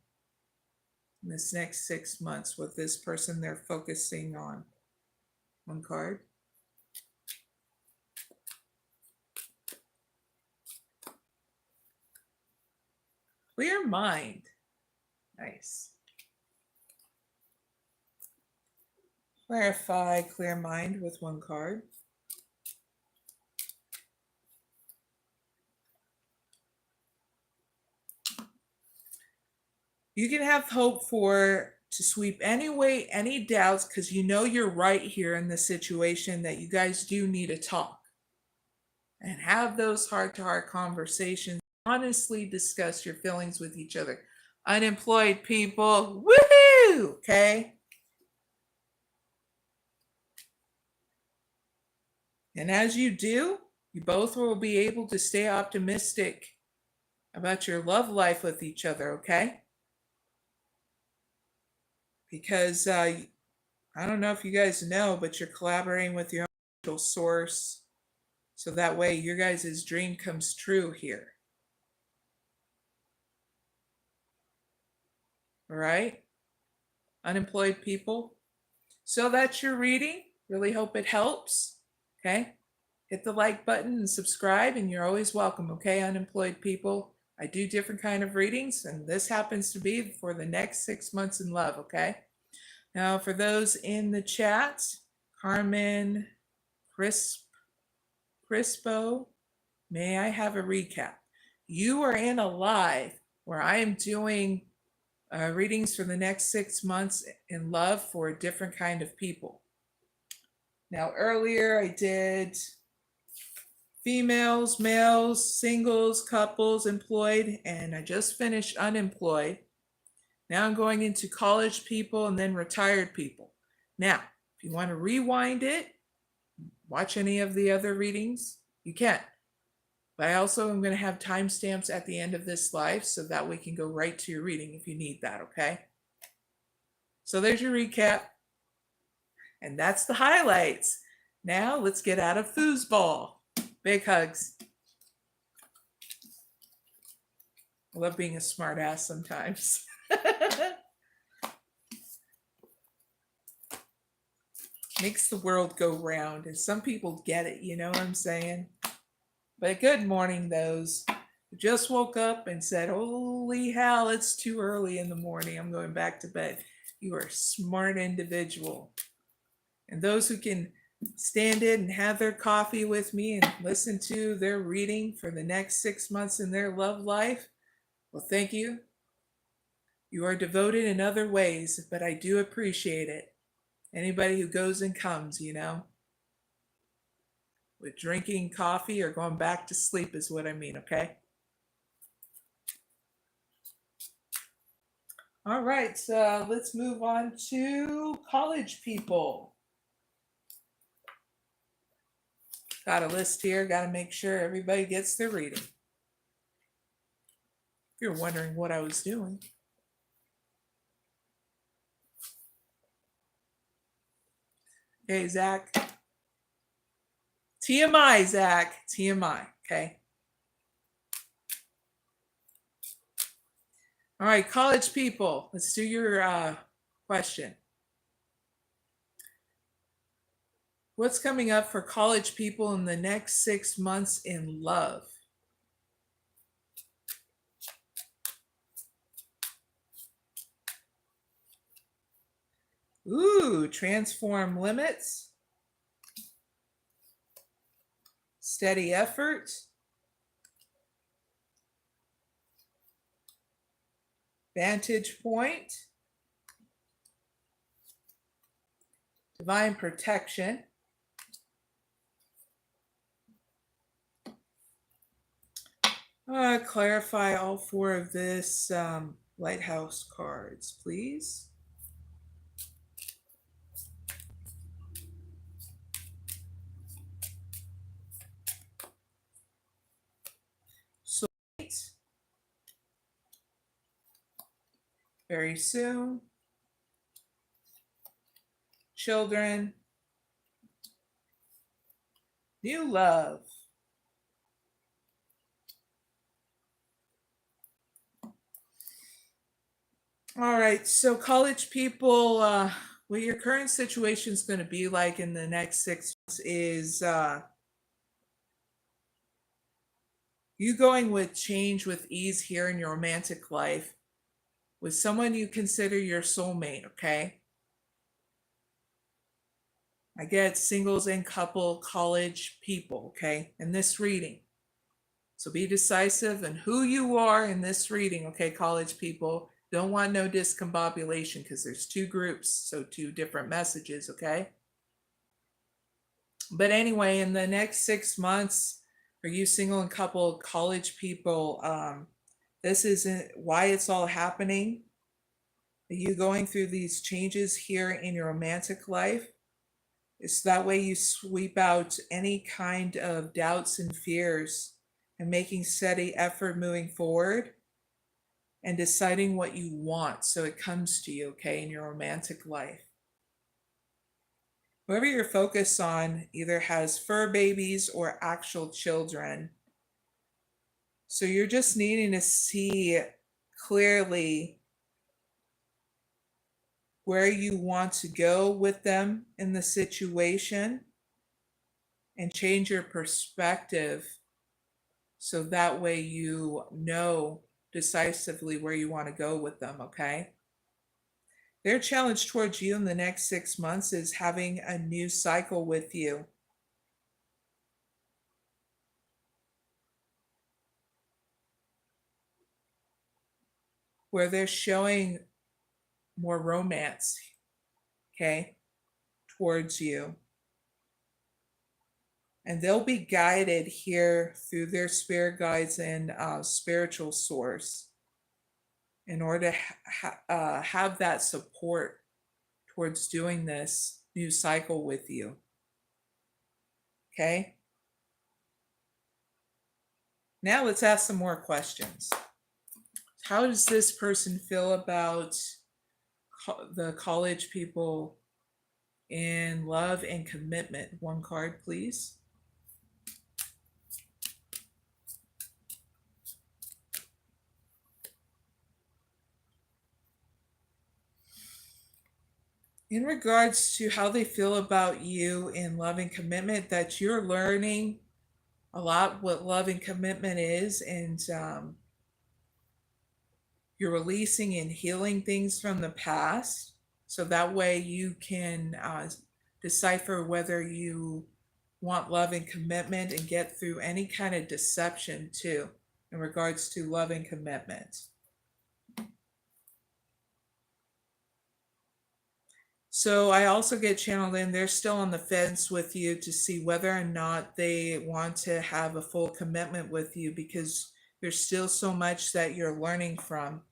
In this next 6 months with this person they're focusing on. One card. Clear mind. Nice. Clarify clear mind with one card. You can have hope to sweep any doubts, because you know you're right here in the situation that you guys do need to talk and have those heart-to-heart conversations. Honestly discuss your feelings with each other. Unemployed people, woohoo! Okay? And as you do, you both will be able to stay optimistic about your love life with each other, okay? Because I don't know if you guys know, but you're collaborating with your own source. So that way your guys' dream comes true here. All right? Unemployed people. So that's your reading. Really hope it helps. Okay? Hit the like button and subscribe, and you're always welcome. Okay, unemployed people. I do different kind of readings, and this happens to be for the next 6 months in love. Okay? Now, for those in the chat, Carmen Crispo, may I have a recap? you are in a live where I am doing readings for the next 6 months in love for a different kind of people. Now, earlier I did females, males, singles, couples, employed, and I just finished unemployed. Now I'm going into college people and then retired people. Now, if you want to rewind it, watch any of the other readings, you can. But I also am going to have timestamps at the end of this live so that we can go right to your reading if you need that, okay? So there's your recap. And that's the highlights. Now let's get out of foosball. Big hugs. I love being a smart ass sometimes. Makes the world go round, and some people get it, you know what I'm saying? But good morning, those who just woke up and said, holy hell, it's too early in the morning, I'm going back to bed. You are a smart individual. And those who can stand in and have their coffee with me and listen to their reading for the next 6 months in their love life, well, thank you. You are devoted in other ways, but I do appreciate it. Anybody who goes and comes, you know, with drinking coffee or going back to sleep is what I mean, okay? All right, so let's move on to college people. Got a list here, got to make sure everybody gets their reading. If you're wondering what I was doing. Okay, Zach. TMI, Zach. TMI, okay? All right, college people, let's do your question. What's coming up for college people in the next 6 months in love? Ooh, transform limits. Steady effort. Vantage point. Divine protection. Clarify all 4 of this lighthouse cards, please. Soulmate. Very soon. Children. New love. All right, so college people, what your current situation is going to be like in the next 6 months is you going with change with ease here in your romantic life with someone you consider your soulmate, okay? I get singles and couple college people, okay, in this reading. So be decisive in who you are in this reading, okay, college people. Don't want no discombobulation because there's 2 groups, so 2 different messages, okay? But anyway, in the next 6 months, for you single and couple college people, this isn't why it's all happening. You going through these changes here in your romantic life. It's that way you sweep out any kind of doubts and fears and making steady effort moving forward and deciding what you want so it comes to you, okay, in your romantic life. Whoever you're focused on either has fur babies or actual children. So you're just needing to see clearly where you want to go with them in the situation and change your perspective so that way you know decisively where you want to go with them, okay? Their challenge towards you in the next 6 months is having a new cycle with you. where they're showing more romance, okay, towards you. And they'll be guided here through their spirit guides and spiritual source in order to have that support towards doing this new cycle with you. Okay? Now let's ask some more questions. How does this person feel about the college people in love and commitment? One card, please. In regards to how they feel about you in love and commitment, that you're learning a lot what love and commitment is, and you're releasing and healing things from the past, so that way you can decipher whether you want love and commitment and get through any kind of deception too in regards to love and commitment. So I also get channeled in, they're still on the fence with you to see whether or not they want to have a full commitment with you, because there's still so much that you're learning from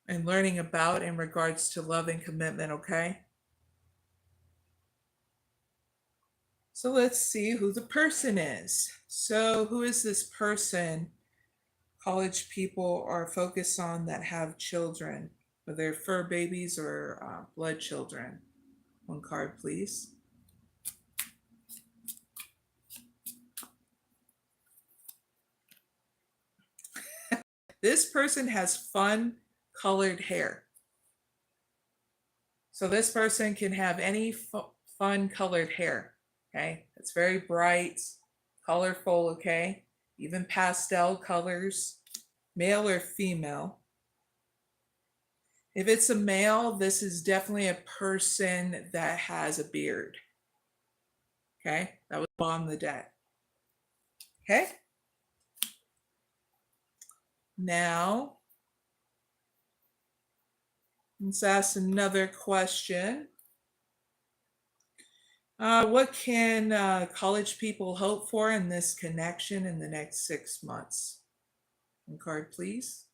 and learning about in regards to love and commitment, okay? So let's see who the person is. So who is this person college people are focused on that have children, whether they're fur babies or blood children? One card, please. This person has fun colored hair. So this person can have any fun colored hair, okay? It's very bright, colorful, okay? Even pastel colors, male or female. If it's a male, this is definitely a person that has a beard. Okay, that was on the deck. Okay. Now, let's ask another question. What can college people hope for in this connection in the next 6 months? One card, please.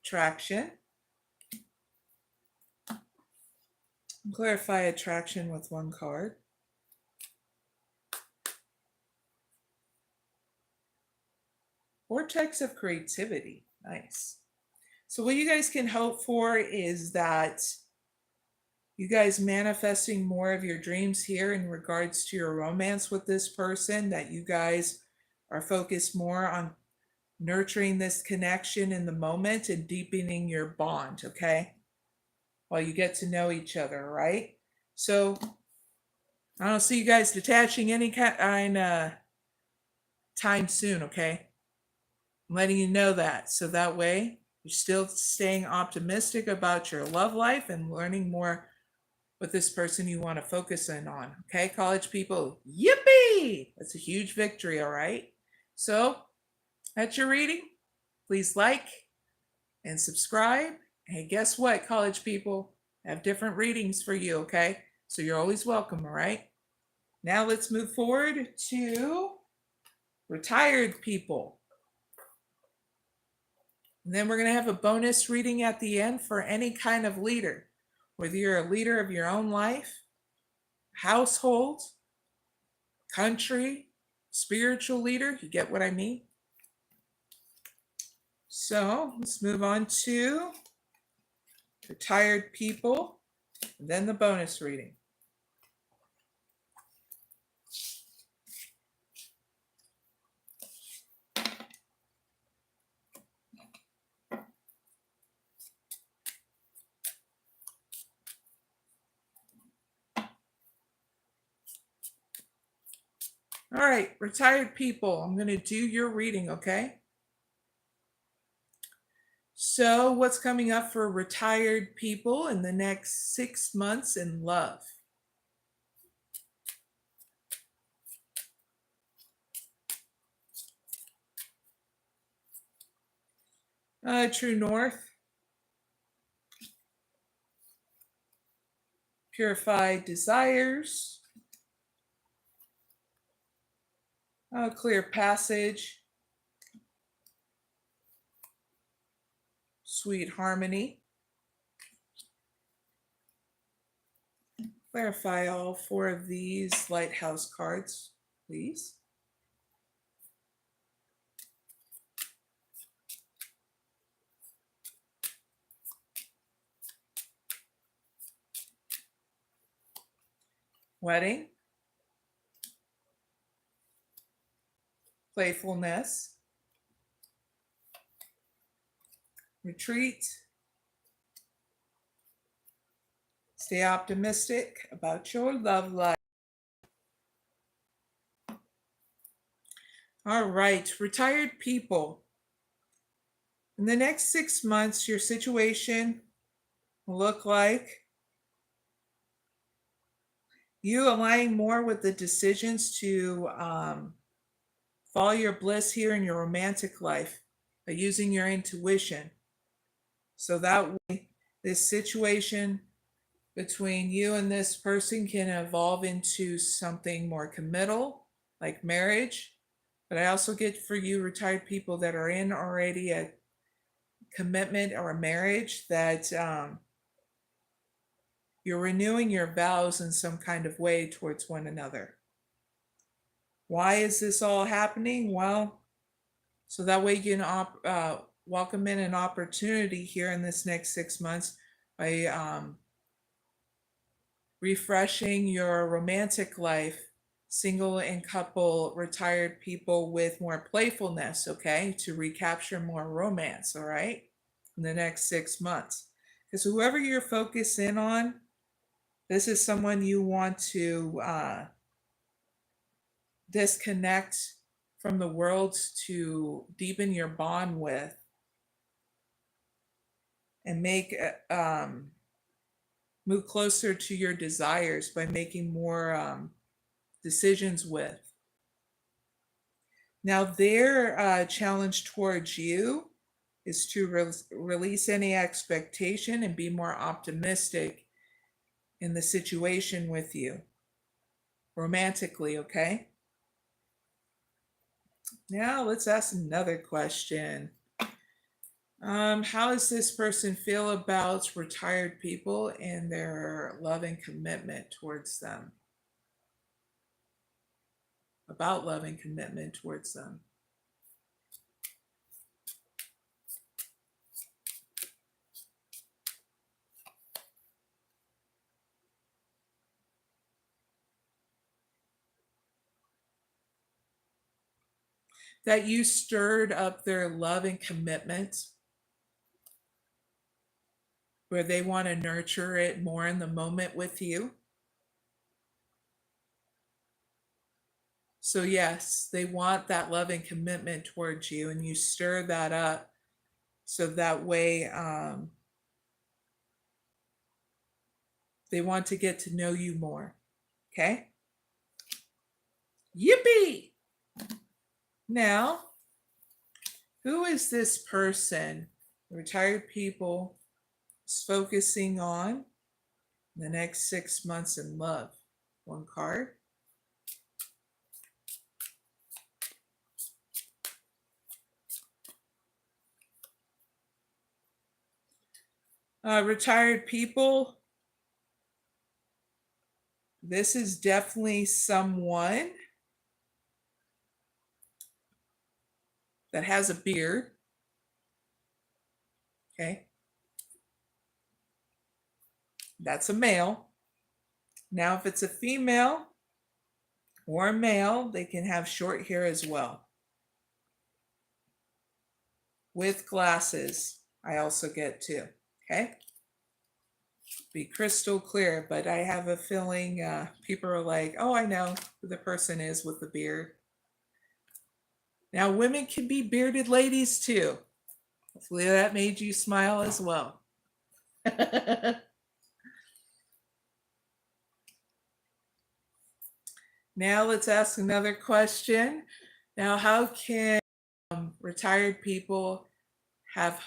Attraction. Clarify attraction with one card. Vortex of creativity. Nice. So what you guys can hope for is that you guys manifesting more of your dreams here in regards to your romance with this person, that you guys are focused more on nurturing this connection in the moment and deepening your bond, okay? While you get to know each other, right? So I don't see you guys detaching any kind time soon, okay? I'm letting you know that, so that way you're still staying optimistic about your love life and learning more with this person you want to focus in on. Okay, college people, yippee! That's a huge victory, all right? So that's your reading. Please like and subscribe. And guess what, college people? I have different readings for you, okay? So you're always welcome, all right? Now let's move forward to retired people. And then we're going to have a bonus reading at the end for any kind of leader, whether you're a leader of your own life, household, country, spiritual leader. You get what I mean? So let's move on to retired people, and then the bonus reading. All right, retired people, I'm going to do your reading, okay? So, what's coming up for retired people in the next 6 months in love? True North, purified desires, clear passage, sweet harmony. Clarify all 4 of these lighthouse cards, please. Wedding, playfulness, retreat, stay optimistic about your love life. All right, retired people. In the next 6 months, your situation will look like you aligning more with the decisions to follow your bliss here in your romantic life by using your intuition. So that way, this situation between you and this person can evolve into something more committal, like marriage. But I also get for you retired people that are in already a commitment or a marriage that you're renewing your vows in some kind of way towards one another. Why is this all happening? Well, so that way you can welcome in an opportunity here in this next 6 months by refreshing your romantic life, single and couple retired people with more playfulness, okay, to recapture more romance, all right, in the next 6 months. Because whoever you're focused in on, this is someone you want to disconnect from the world to deepen your bond with and make move closer to your desires by making more decisions with. Now, their challenge towards you is to release any expectation and be more optimistic in the situation with you, romantically, okay? Now, let's ask another question. How does this person feel about retired people and their love and commitment towards them? About love and commitment towards them. That you stirred up their love and commitment, where they want to nurture it more in the moment with you. So, yes, they want that love and commitment towards you, and you stir that up so that way they want to get to know you more. Okay? Yippee! Now, who is this person, retired people, is focusing on the next 6 months in love? One card. Retired people, this is definitely someone that has a beard. Okay. That's a male. Now, if it's a female or a male, they can have short hair as well. With glasses, I also get too. Okay. Be crystal clear, but I have a feeling people are like, oh, I know who the person is with the beard. Now, women can be bearded ladies too. Hopefully that made you smile as well. Now let's ask another question. Now, how can retired people have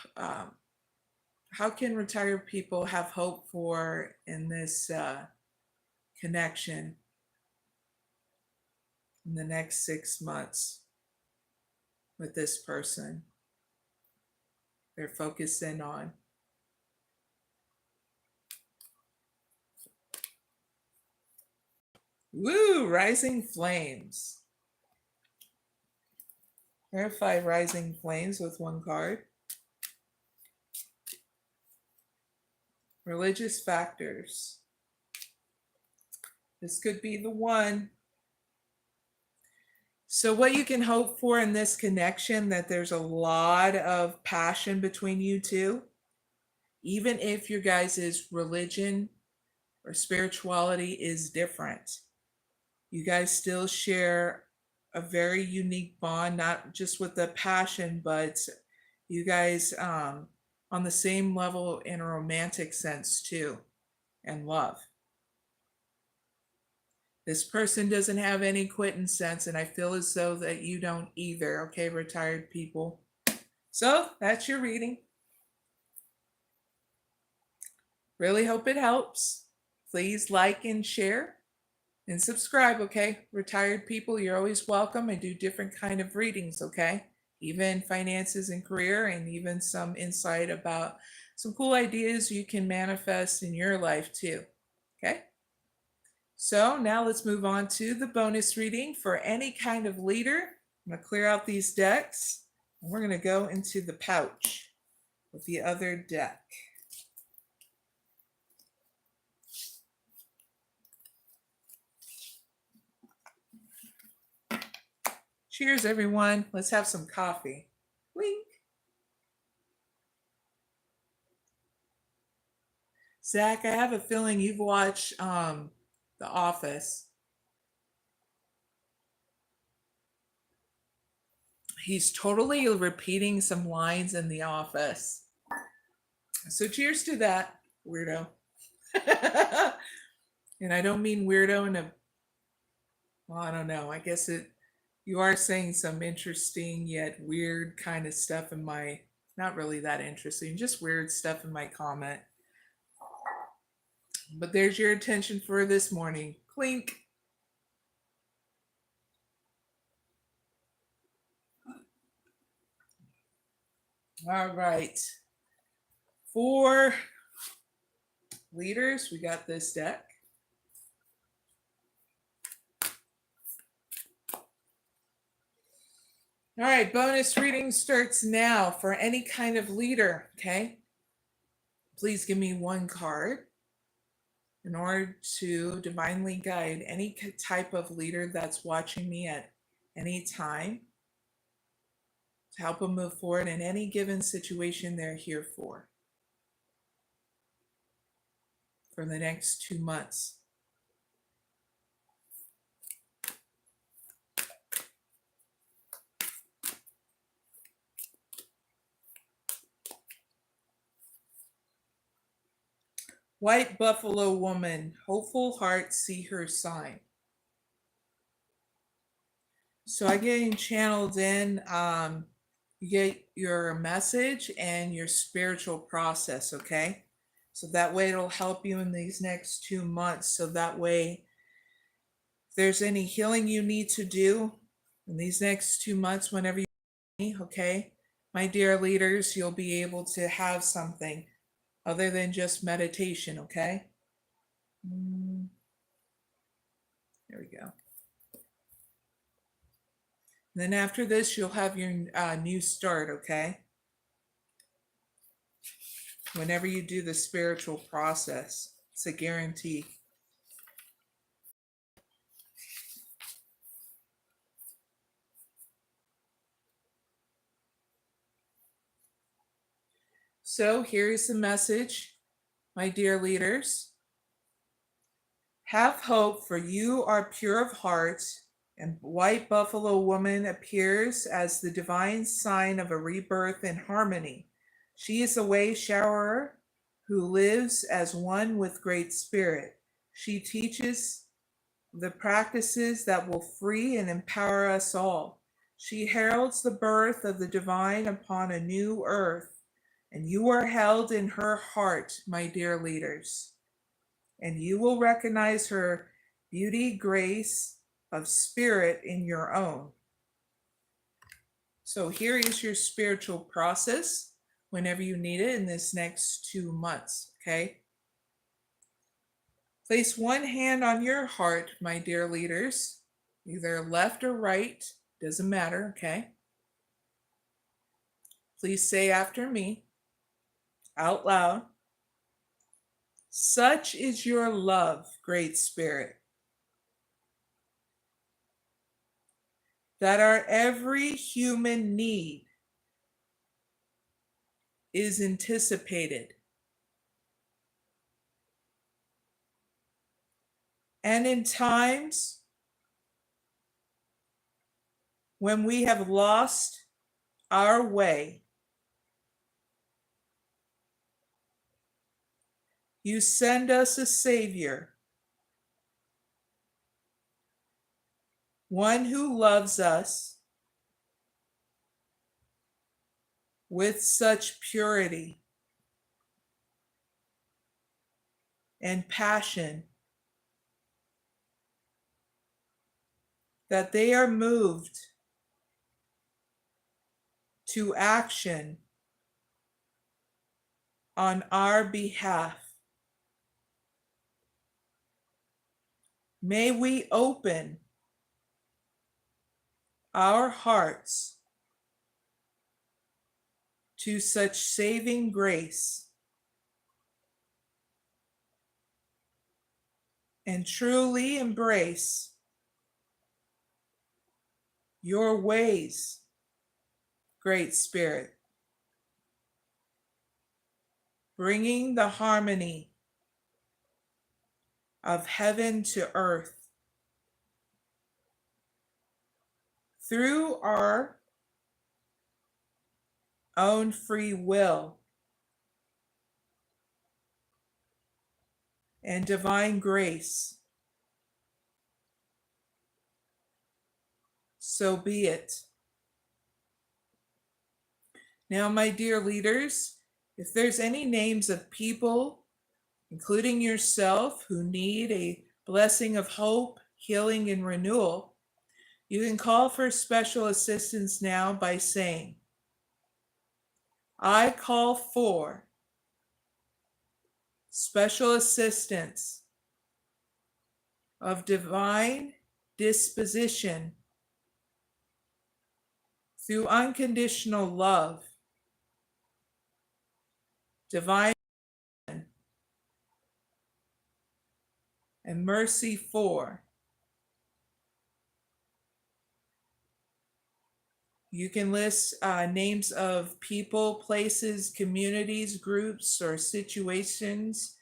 hope for in this connection in the next 6 months with this person they're focusing on? Woo! Rising flames. Verify rising flames with one card. Religious factors. This could be the one. So what you can hope for in this connection, that there's a lot of passion between you two. Even if your guys' religion or spirituality is different, you guys still share a very unique bond, not just with the passion, but you guys on the same level in a romantic sense too, and love. This person doesn't have any quitting sense, and I feel as though that you don't either, okay, retired people? So that's your reading. Really hope it helps. Please like and share and subscribe, okay? Retired people, you're always welcome. I do different kind of readings, okay? Even finances and career, and even some insight about some cool ideas you can manifest in your life too, okay? So now let's move on to the bonus reading for any kind of leader. I'm going to clear out these decks, and we're going to go into the pouch with the other deck. Cheers, everyone. Let's have some coffee. Wink. Zach, I have a feeling you've watched The Office. He's totally repeating some lines in The Office. So cheers to that, weirdo. And I don't mean weirdo in a, well, I don't know. I guess you are saying some interesting yet weird kind of stuff in my, not really that interesting, just weird stuff in my comment. But there's your attention for this morning. Clink. All right. For leaders, we got this deck. All right, bonus reading starts now for any kind of leader, okay? Please give me one card in order to divinely guide any type of leader that's watching me at any time to help them move forward in any given situation they're here for the next 2 months. White buffalo woman, hopeful heart, see her sign. So I getting channeled in, you get your message and your spiritual process, okay? So that way it'll help you in these next 2 months. So that way, if there's any healing you need to do in these next 2 months, whenever you, okay, my dear leaders, you'll be able to have something other than just meditation, okay? There we go. And then after this, you'll have your new start, okay? Whenever you do the spiritual process, it's a guarantee. So here's the message, my dear leaders. Have hope, for you are pure of heart, and white buffalo woman appears as the divine sign of a rebirth and harmony She is the way showerer who lives as one with Great Spirit. She teaches the practices that will free and empower us all. She heralds the birth of the divine upon a new earth, and you are held in her heart, my dear leaders. And you will recognize her beauty, grace of spirit in your own. So here is your spiritual process whenever you need it in this next 2 months, okay? Place one hand on your heart, my dear leaders, either left or right, doesn't matter, okay? Please say after me, out loud. Such is your love, Great Spirit, that our every human need is anticipated. And in times when we have lost our way, you send us a Savior, one who loves us with such purity and passion that they are moved to action on our behalf. May we open our hearts to such saving grace and truly embrace your ways, Great Spirit, bringing the harmony of heaven to earth through our own free will and divine grace. So be it. Now, my dear leaders, if there's any names of people, including yourself, who need a blessing of hope, healing, and renewal, you can call for special assistance now by saying, I call for special assistance of divine disposition through unconditional love, divine and mercy for. You can list names of people, places, communities, groups, or situations,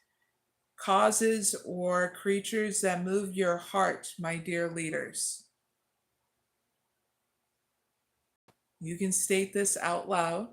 causes, or creatures that move your heart, my dear leaders. You can state this out loud.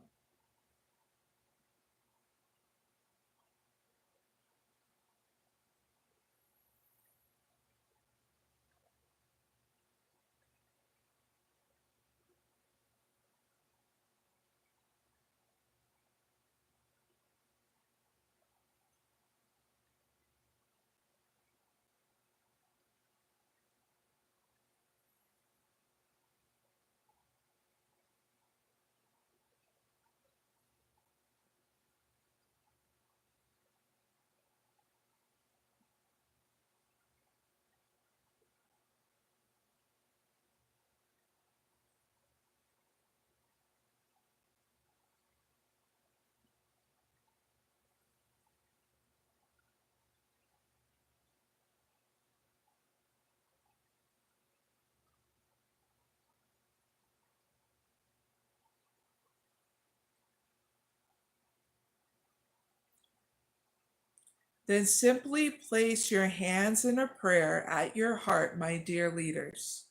Then simply place your hands in a prayer at your heart, my dear leaders,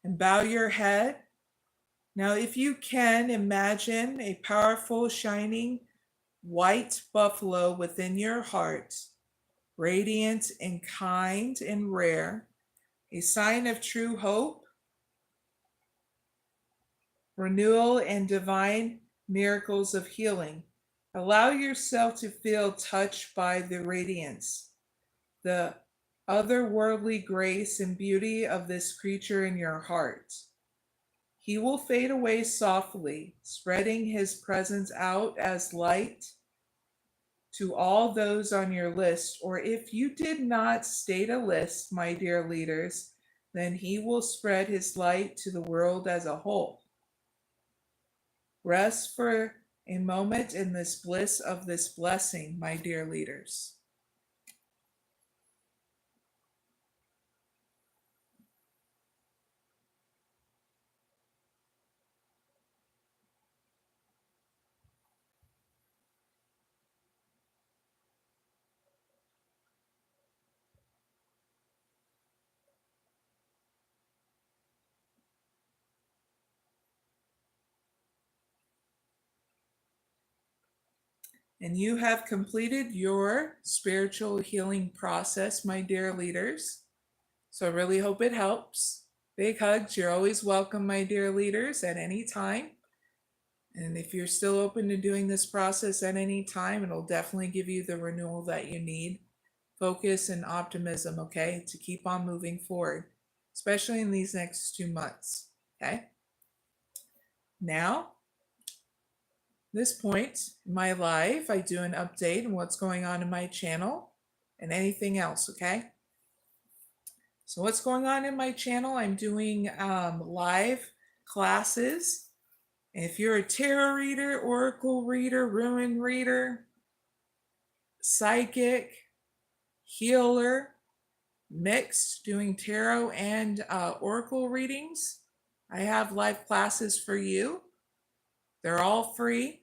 and bow your head Now, if you can imagine a powerful, shining white buffalo within your heart, radiant and kind and rare, a sign of true hope, renewal, and divine miracles of healing. Allow yourself to feel touched by the radiance, the otherworldly grace and beauty of this creature in your heart. He will fade away softly, spreading his presence out as light to all those on your list. Or if you did not state a list, my dear leaders, then he will spread his light to the world as a whole. Rest for a moment in this bliss of this blessing, my dear leaders. And you have completed your spiritual healing process, my dear leaders. So I really hope it helps. Big hugs. You're always welcome, my dear leaders, at any time. And if you're still open to doing this process at any time, it'll definitely give you the renewal that you need. Focus and optimism, okay, to keep on moving forward, especially in these next 2 months, okay? Now, this point in my life, I do an update on what's going on in my channel and anything else, okay? So what's going on in my channel? I'm doing live classes. If you're a tarot reader, oracle reader, rune reader, psychic, healer, mixed, doing tarot and oracle readings, I have live classes for you. They're all free.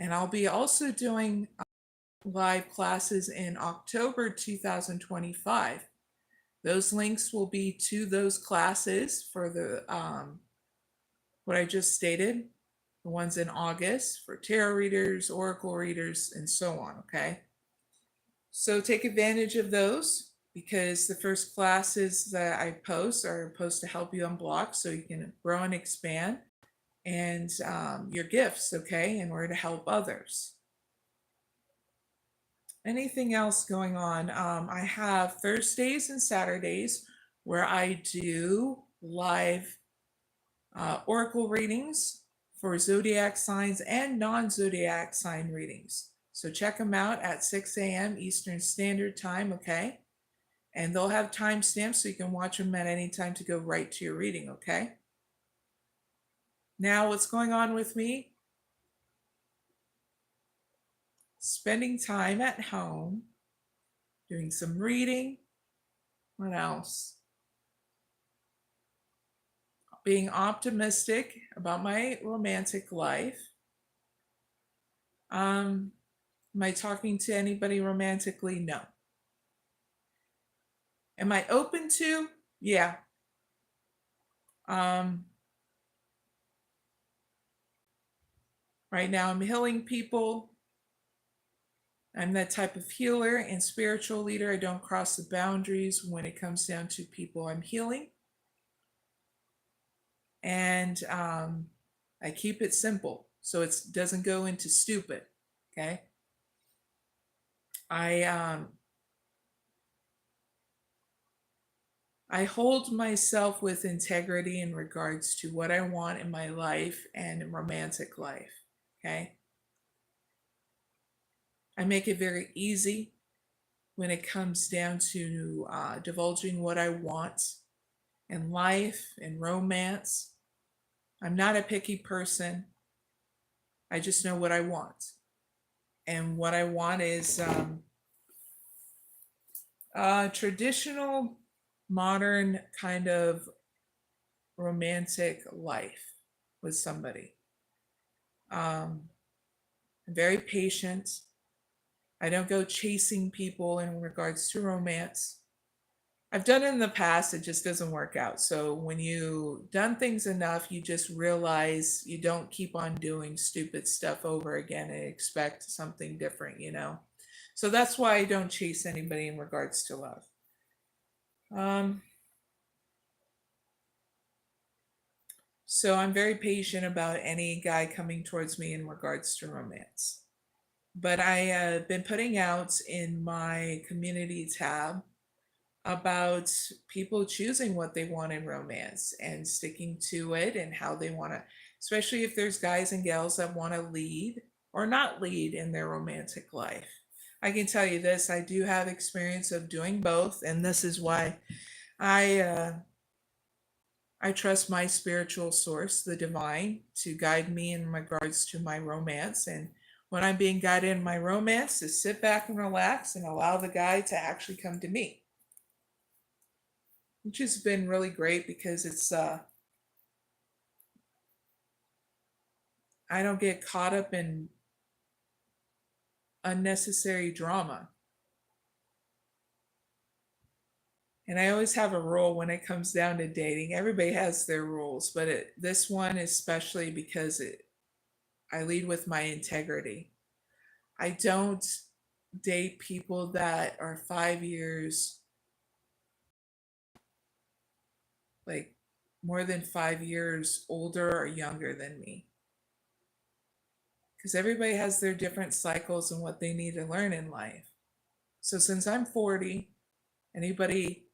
And I'll be also doing live classes in October 2025. Those links will be to those classes for the what I just stated, the ones in August for tarot readers, oracle readers, and so on, okay? So take advantage of those because the first classes that I post are supposed to help you unblock so you can grow and expand and your gifts, okay, in order to help others. Anything else going on? I have Thursdays and Saturdays where I do live oracle readings for zodiac signs and non-zodiac sign readings. So check them out at 6 a.m. Eastern Standard Time, okay? And they'll have timestamps so you can watch them at any time to go right to your reading, okay? Now, what's going on with me? Spending time at home, doing some reading. What else? Being optimistic about my romantic life. Am I talking to anybody romantically? No. Am I open to? Yeah. Right now I'm healing people. I'm that type of healer and spiritual leader. I don't cross the boundaries when it comes down to people I'm healing. And I keep it simple so it doesn't go into stupid, okay? I hold myself with integrity in regards to what I want in my life and in romantic life, okay? I make it very easy when it comes down to divulging what I want in life and romance. I'm not a picky person. I just know what I want. And what I want is traditional, modern kind of romantic life with somebody. I'm very patient. I don't go chasing people in regards to romance. I've done it in the past, it just doesn't work out. So when you've done things enough, you just realize you don't keep on doing stupid stuff over again and expect something different, you know? So that's why I don't chase anybody in regards to love. So I'm very patient about any guy coming towards me in regards to romance. But I have been putting out in my community tab about people choosing what they want in romance and sticking to it and how they want to, especially if there's guys and gals that want to lead or not lead in their romantic life. I can tell you this, I do have experience of doing both, and this is why I I trust my spiritual source, the divine, to guide me in regards to my romance. And when I'm being guided in my romance, to sit back and relax and allow the guy to actually come to me, which has been really great because I don't get caught up in unnecessary drama. And I always have a rule when it comes down to dating. Everybody has their rules, but this one especially because I lead with my integrity. I don't date people that are 5 years, like more than 5 years older or younger than me. Because everybody has their different cycles and what they need to learn in life. So since I'm 40, anybody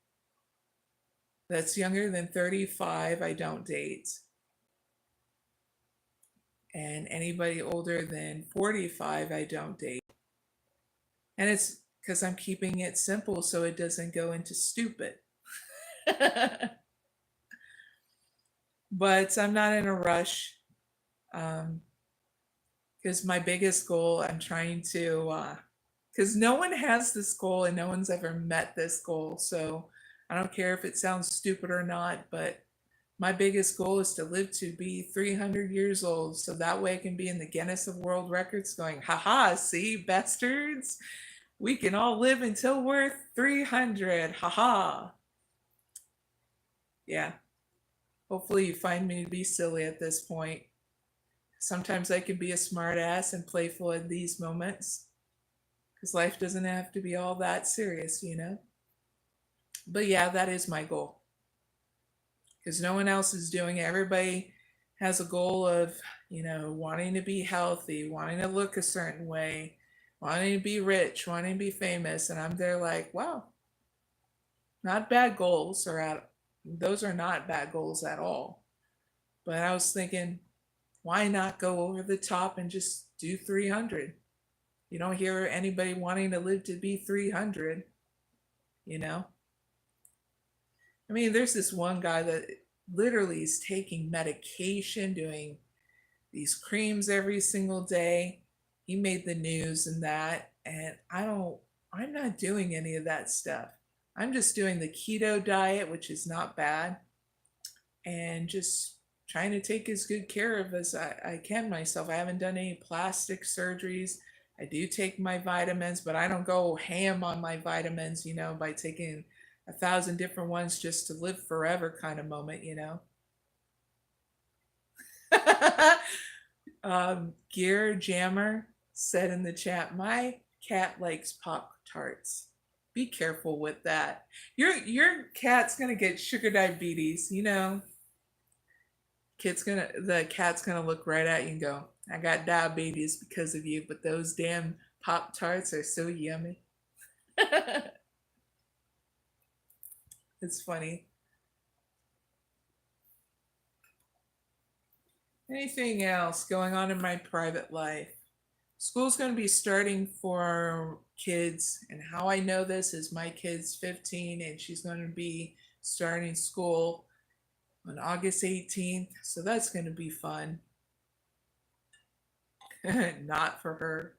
that's younger than 35, I don't date. And anybody older than 45, I don't date. And it's because I'm keeping it simple so it doesn't go into stupid. But I'm not in a rush. Because my biggest goal, I'm trying to, because no one has this goal and no one's ever met this goal. So I don't care if it sounds stupid or not, but my biggest goal is to live to be 300 years old. So that way I can be in the Guinness of World Records going, haha, see, bastards, we can all live until we're 300. Haha. Yeah. Hopefully you find me to be silly at this point. Sometimes I can be a smart ass and playful in these moments because life doesn't have to be all that serious, you know? But yeah, that is my goal because no one else is doing it. Everybody has a goal of, wanting to be healthy, wanting to look a certain way, wanting to be rich, wanting to be famous. And I'm there like, wow, not bad goals those are not bad goals at all. But I was thinking, why not go over the top and just do 300? You don't hear anybody wanting to live to be 300, you know? I mean, there's this one guy that literally is taking medication, doing these creams every single day. He made the news and that, and I'm not doing any of that stuff. I'm just doing the keto diet, which is not bad, and just trying to take as good care of as I can myself. I haven't done any plastic surgeries. I do take my vitamins, but I don't go ham on my vitamins, by taking 1,000 different ones just to live forever kind of moment. Gear Jammer said in the chat, my cat likes Pop Tarts. Be careful with that. Your cat's gonna get sugar diabetes, the cat's gonna look right at you and go, I got diabetes because of you, but those damn Pop Tarts are so yummy. It's funny. Anything else going on in my private life? School's going to be starting for kids, and how I know this is my kid's 15 and she's going to be starting school on August 18th, so that's going to be fun. Not for her.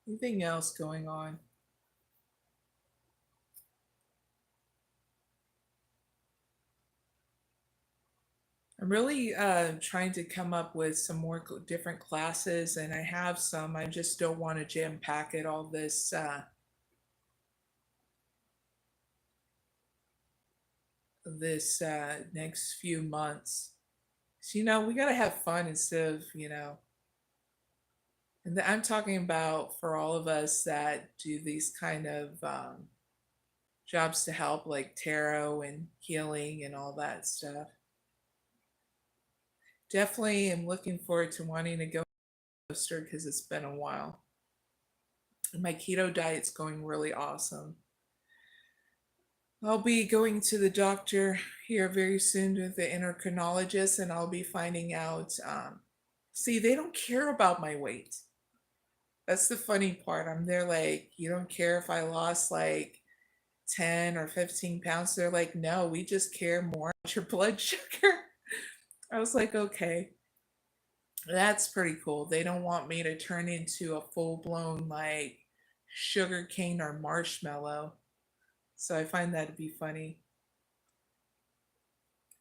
Anything else going on? I'm really trying to come up with some more different classes, and I have some. I just don't want to jam pack it all this next few months. So, we got to have fun instead of, and I'm talking about for all of us that do these kind of jobs to help, like tarot and healing and all that stuff. Definitely am looking forward to wanting to go coaster because it's been a while. My keto diet's going really awesome. I'll be going to the doctor here very soon with the endocrinologist, and I'll be finding out. See, they don't care about my weight. That's the funny part. I'm there like, you don't care if I lost like 10 or 15 pounds. They're like, no, we just care more about your blood sugar. I was like, okay, that's pretty cool. They don't want me to turn into a full blown like sugar cane or marshmallow. So I find that to be funny.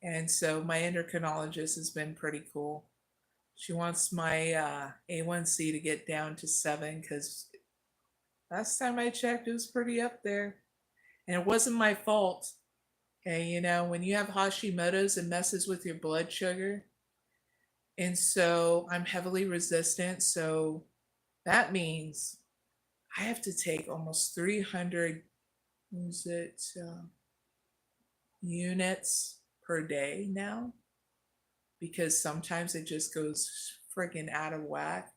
And so my endocrinologist has been pretty cool. She wants my A1C to get down to 7 because last time I checked, it was pretty up there. And it wasn't my fault. Okay, when you have Hashimoto's, it messes with your blood sugar. And so I'm heavily resistant. So that means I have to take almost 300 units per day now, because sometimes it just goes freaking out of whack,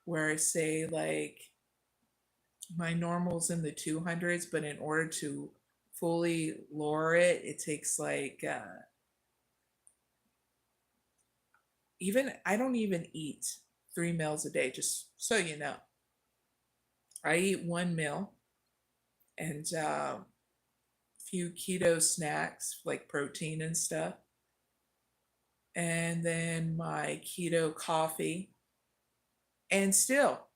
where I say like my normal's in the 200s, but in order to fully lower it, it takes like even I don't even eat 3 meals a day, just so you know. I eat one meal and a few keto snacks like protein and stuff, and then my keto coffee, and still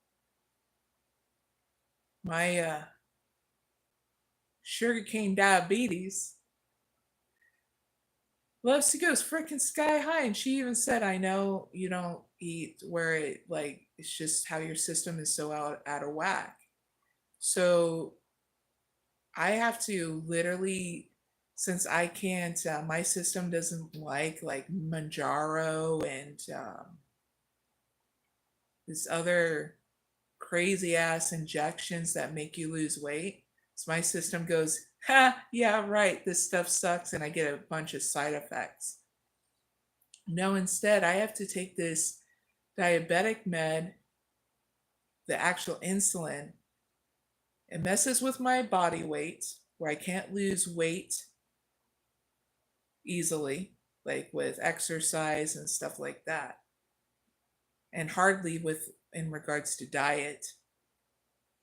my sugarcane diabetes loves to go freaking sky high. And she even said, I know you don't eat where it's just how your system is so out of whack. So I have to literally, since I can't, my system doesn't like Manjaro and this other crazy ass injections that make you lose weight. So my system goes, ha, yeah, right, this stuff sucks, and I get a bunch of side effects. No, instead, I have to take this diabetic med, the actual insulin. It messes with my body weight, where I can't lose weight easily, like with exercise and stuff like that, and hardly with in regards to diet.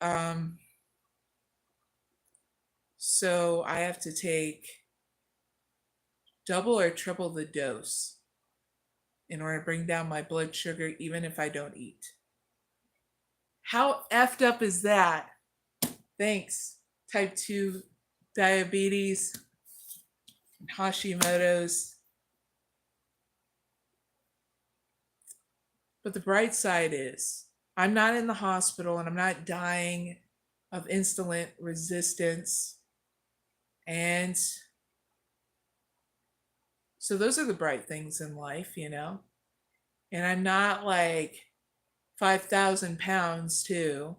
Um, so I have to take double or triple the dose in order to bring down my blood sugar, even if I don't eat. How effed up is that? Thanks. Type 2 diabetes, Hashimoto's. But the bright side is I'm not in the hospital and I'm not dying of insulin resistance. And so those are the bright things in life, And I'm not like 5,000 pounds too.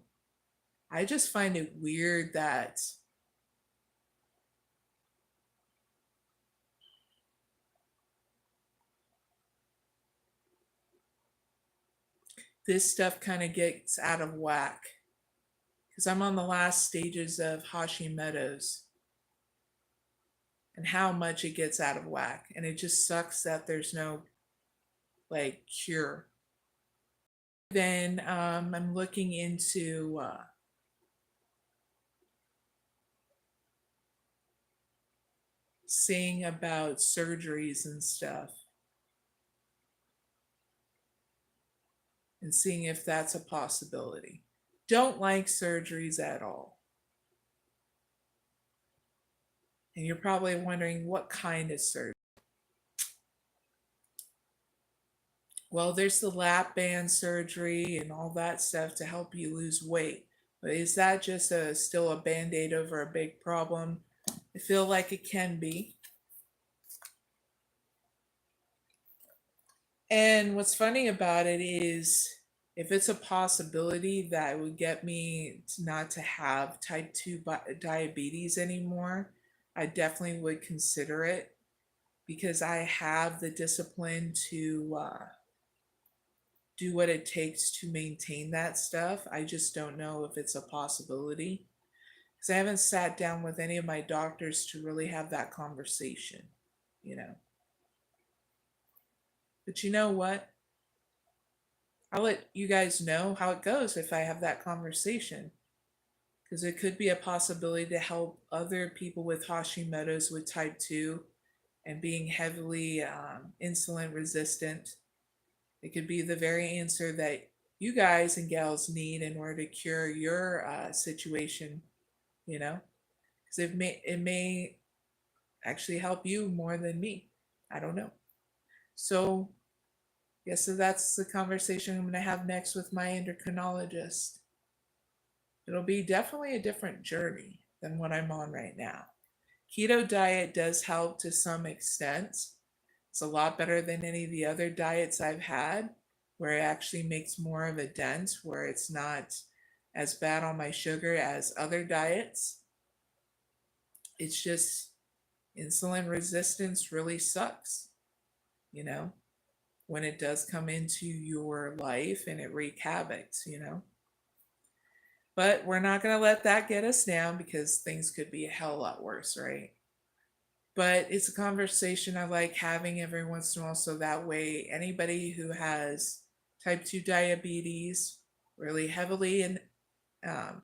I just find it weird that this stuff kind of gets out of whack, because I'm on the last stages of Hashimoto's and how much it gets out of whack. And it just sucks that there's no like cure. Then I'm looking into seeing about surgeries and stuff, and seeing if that's a possibility. Don't like surgeries at all. And you're probably wondering what kind of surgery. Well, there's the lap band surgery and all that stuff to help you lose weight. But is that just still a band-aid over a big problem? I feel like it can be. And what's funny about it is if it's a possibility that would get me not to have type 2 diabetes anymore, I definitely would consider it because I have the discipline to do what it takes to maintain that stuff. I just don't know if it's a possibility because I haven't sat down with any of my doctors to really have that conversation, you know. But you know what? I'll let you guys know how it goes if I have that conversation because it could be a possibility to help other people with Hashimoto's with type 2 and being heavily insulin resistant. It could be the very answer that you guys and gals need in order to cure your situation, you know, because it may actually help you more than me. I don't know. So, yeah, so that's the conversation I'm going to have next with my endocrinologist. It'll be definitely a different journey than what I'm on right now. Keto diet does help to some extent. It's a lot better than any of the other diets I've had, where it actually makes more of a dent, where it's not as bad on my sugar as other diets. It's just insulin resistance really sucks, you know, when it does come into your life and it wreak havoc. But we're not going to let that get us down because things could be a hell lot worse, right? But it's a conversation I like having every once in a while so that way anybody who has type 2 diabetes, really um,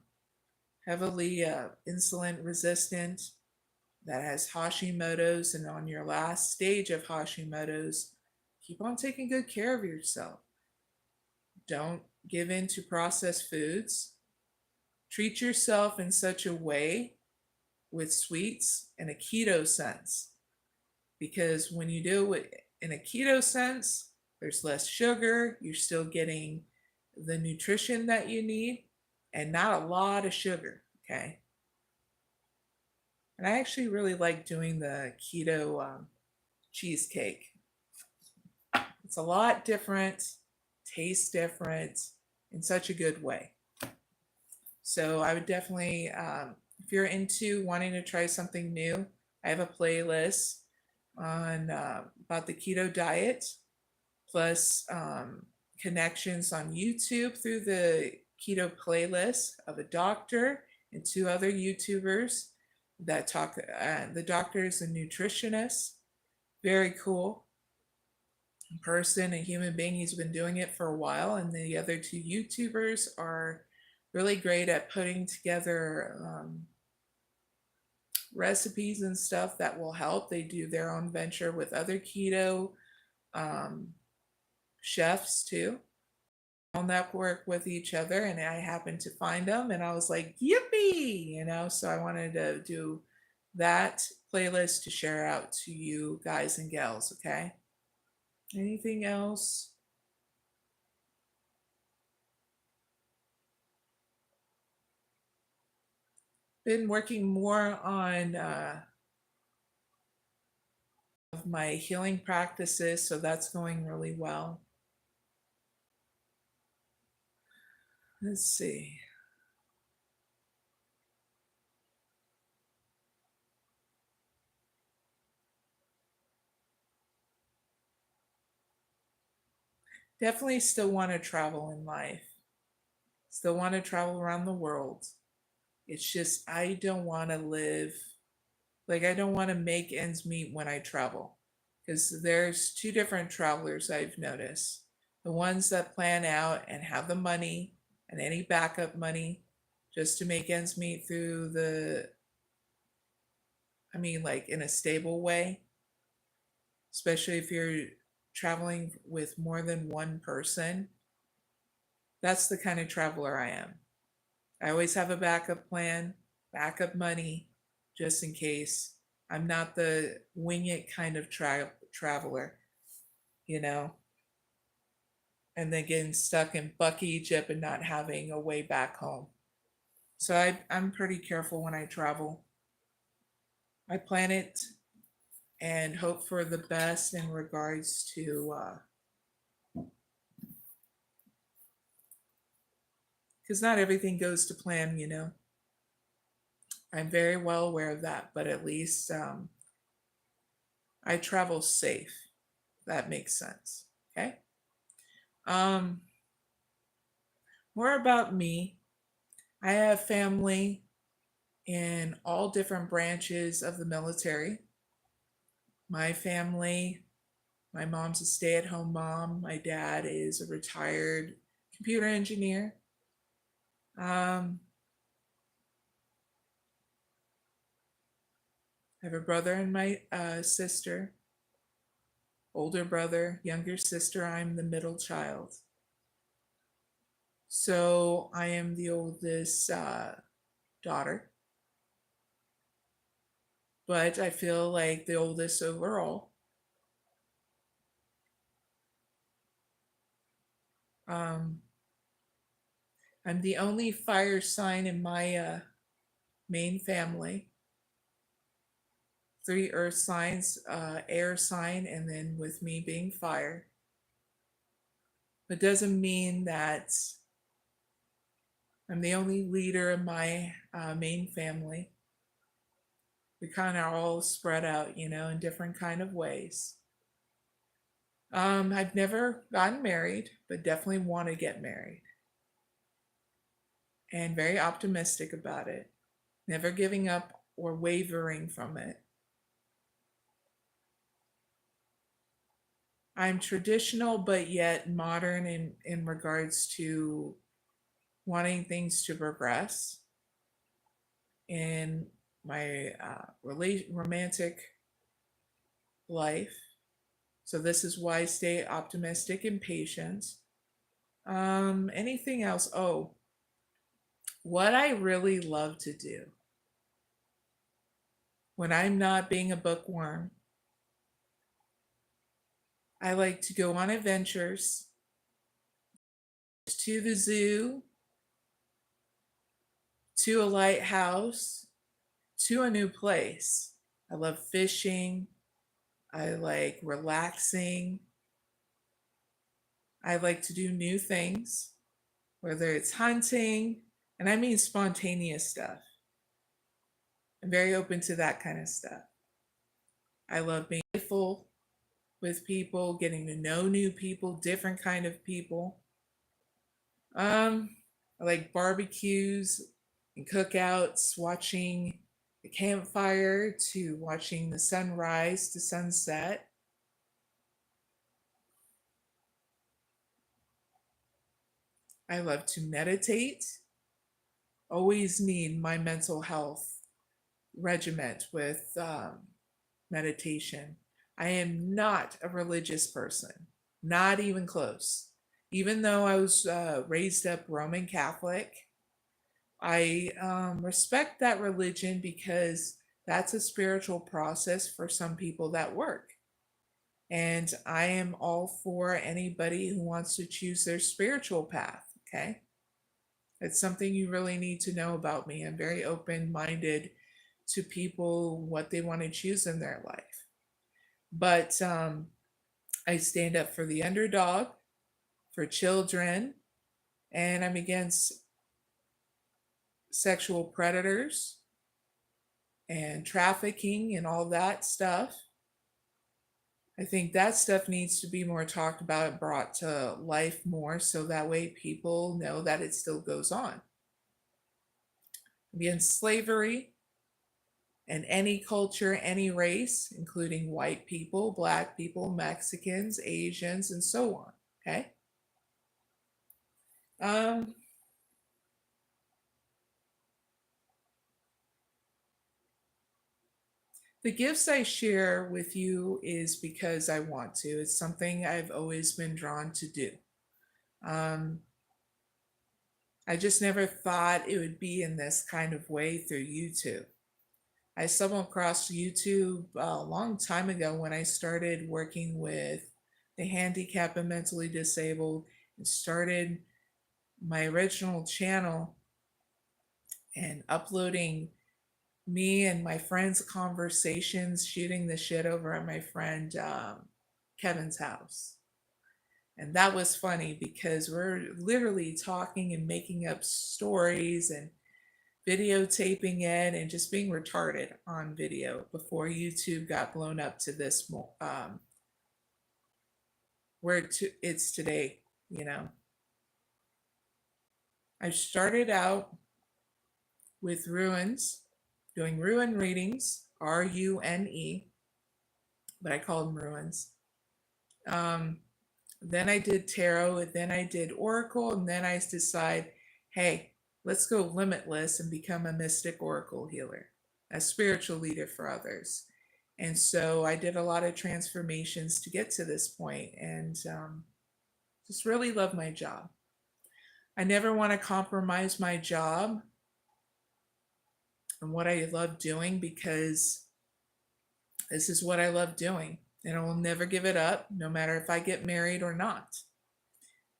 heavily insulin resistant, that has Hashimoto's, and on your last stage of Hashimoto's, keep on taking good care of yourself. Don't give in to processed foods. Treat yourself in such a way with sweets in a keto sense. Because when you do it in a keto sense, there's less sugar, you're still getting the nutrition that you need, and not a lot of sugar, okay? And I actually really like doing the keto cheesecake. It's a lot different, tastes different in such a good way. So I would definitely, if you're into wanting to try something new, I have a playlist on about the keto diet, plus connections on YouTube through the keto playlist of a doctor and two other YouTubers that talk. The doctor is a nutritionist, very cool person, a human being. He's been doing it for a while, and the other two YouTubers are really great at putting together recipes and stuff that will help. They do their own venture with other keto um, chefs too. All network with each other, and I happened to find them, and I was like, yippee! So I wanted to do that playlist to share out to you guys and gals, okay? Anything else? Been working more on my healing practices, so that's going really well. Let's see. Definitely still want to travel in life. Still want to travel around the world. It's just I don't want to live like I don't want to make ends meet when I travel. Because there's two different travelers I've noticed. The ones that plan out and have the money and any backup money just to make ends meet through like in a stable way, especially if you're traveling with more than one person. That's the kind of traveler I am. I always have a backup plan, backup money, just in case. I'm not the wing it kind of traveler, you know. and then getting stuck in Buck, Egypt and not having a way back home. So I'm pretty careful when I travel. I plan it and hope for the best in regards to, because not everything goes to plan, you know. I'm very well aware of that, but at least I travel safe. That makes sense. Okay. Um, More about me. I have family in all different branches of the military. My family, my mom's a stay at home mom. My dad is a retired computer engineer. I have a brother and my sister, older brother, younger sister. I'm the middle child. So I am the oldest daughter, but I feel like the oldest overall. Um, I'm the only fire sign in my main family. 3 earth signs, air sign, and then with me being fire. But doesn't mean that I'm the only leader in my main family. We kind of all spread out, you know, in different kind of ways. I've never gotten married, but definitely want to get married. And very optimistic about it. Never giving up or wavering from it. I'm traditional, but yet modern in regards to wanting things to progress in my romantic life. So this is why I stay optimistic and patient. Anything else? Oh, what I really love to do when I'm not being a bookworm, I like to go on adventures to the zoo, to a lighthouse, to a new place. I love fishing. I like relaxing. I like to do new things, whether it's hunting, and I mean spontaneous stuff. I'm very open to that kind of stuff. I love being playful with people, getting to know new people, different kind of people. I like barbecues and cookouts, watching the campfire to watching the sunrise to sunset. I love to meditate. Always need my mental health regiment with meditation. I am not a religious person, not even close. Even though I was raised up Roman Catholic, I respect that religion because that's a spiritual process for some people that work. And I am all for anybody who wants to choose their spiritual path, okay? It's something you really need to know about me. I'm very open minded to people, what they want to choose in their life. But I stand up for the underdog, for children, and I'm against sexual predators and trafficking and all that stuff. I think that stuff needs to be more talked about and brought to life more so that way people know that it still goes on. Against slavery and any culture, any race, including white people, black people, Mexicans, Asians, and so on. Okay. Um, the gifts I share with you is because I want to. It's something I've always been drawn to do. Um, I just never thought it would be in this kind of way through YouTube. I stumbled across YouTube a long time ago when I started working with the handicapped and mentally disabled and started my original channel and uploading me and my friends' conversations, shooting the shit over at my friend Kevin's house. And that was funny because we're literally talking and making up stories and videotaping it and just being retarded on video before YouTube got blown up to this where it's today, you know. I started out with runes, doing rune readings, RUNE, but I call them runes. Then I did tarot, and then I did oracle, and then I decide, hey, let's go limitless and become a mystic oracle healer, a spiritual leader for others. And so I did a lot of transformations to get to this point, and just really love my job. I never want to compromise my job and what I love doing, because this is what I love doing, and I will never give it up, no matter if I get married or not.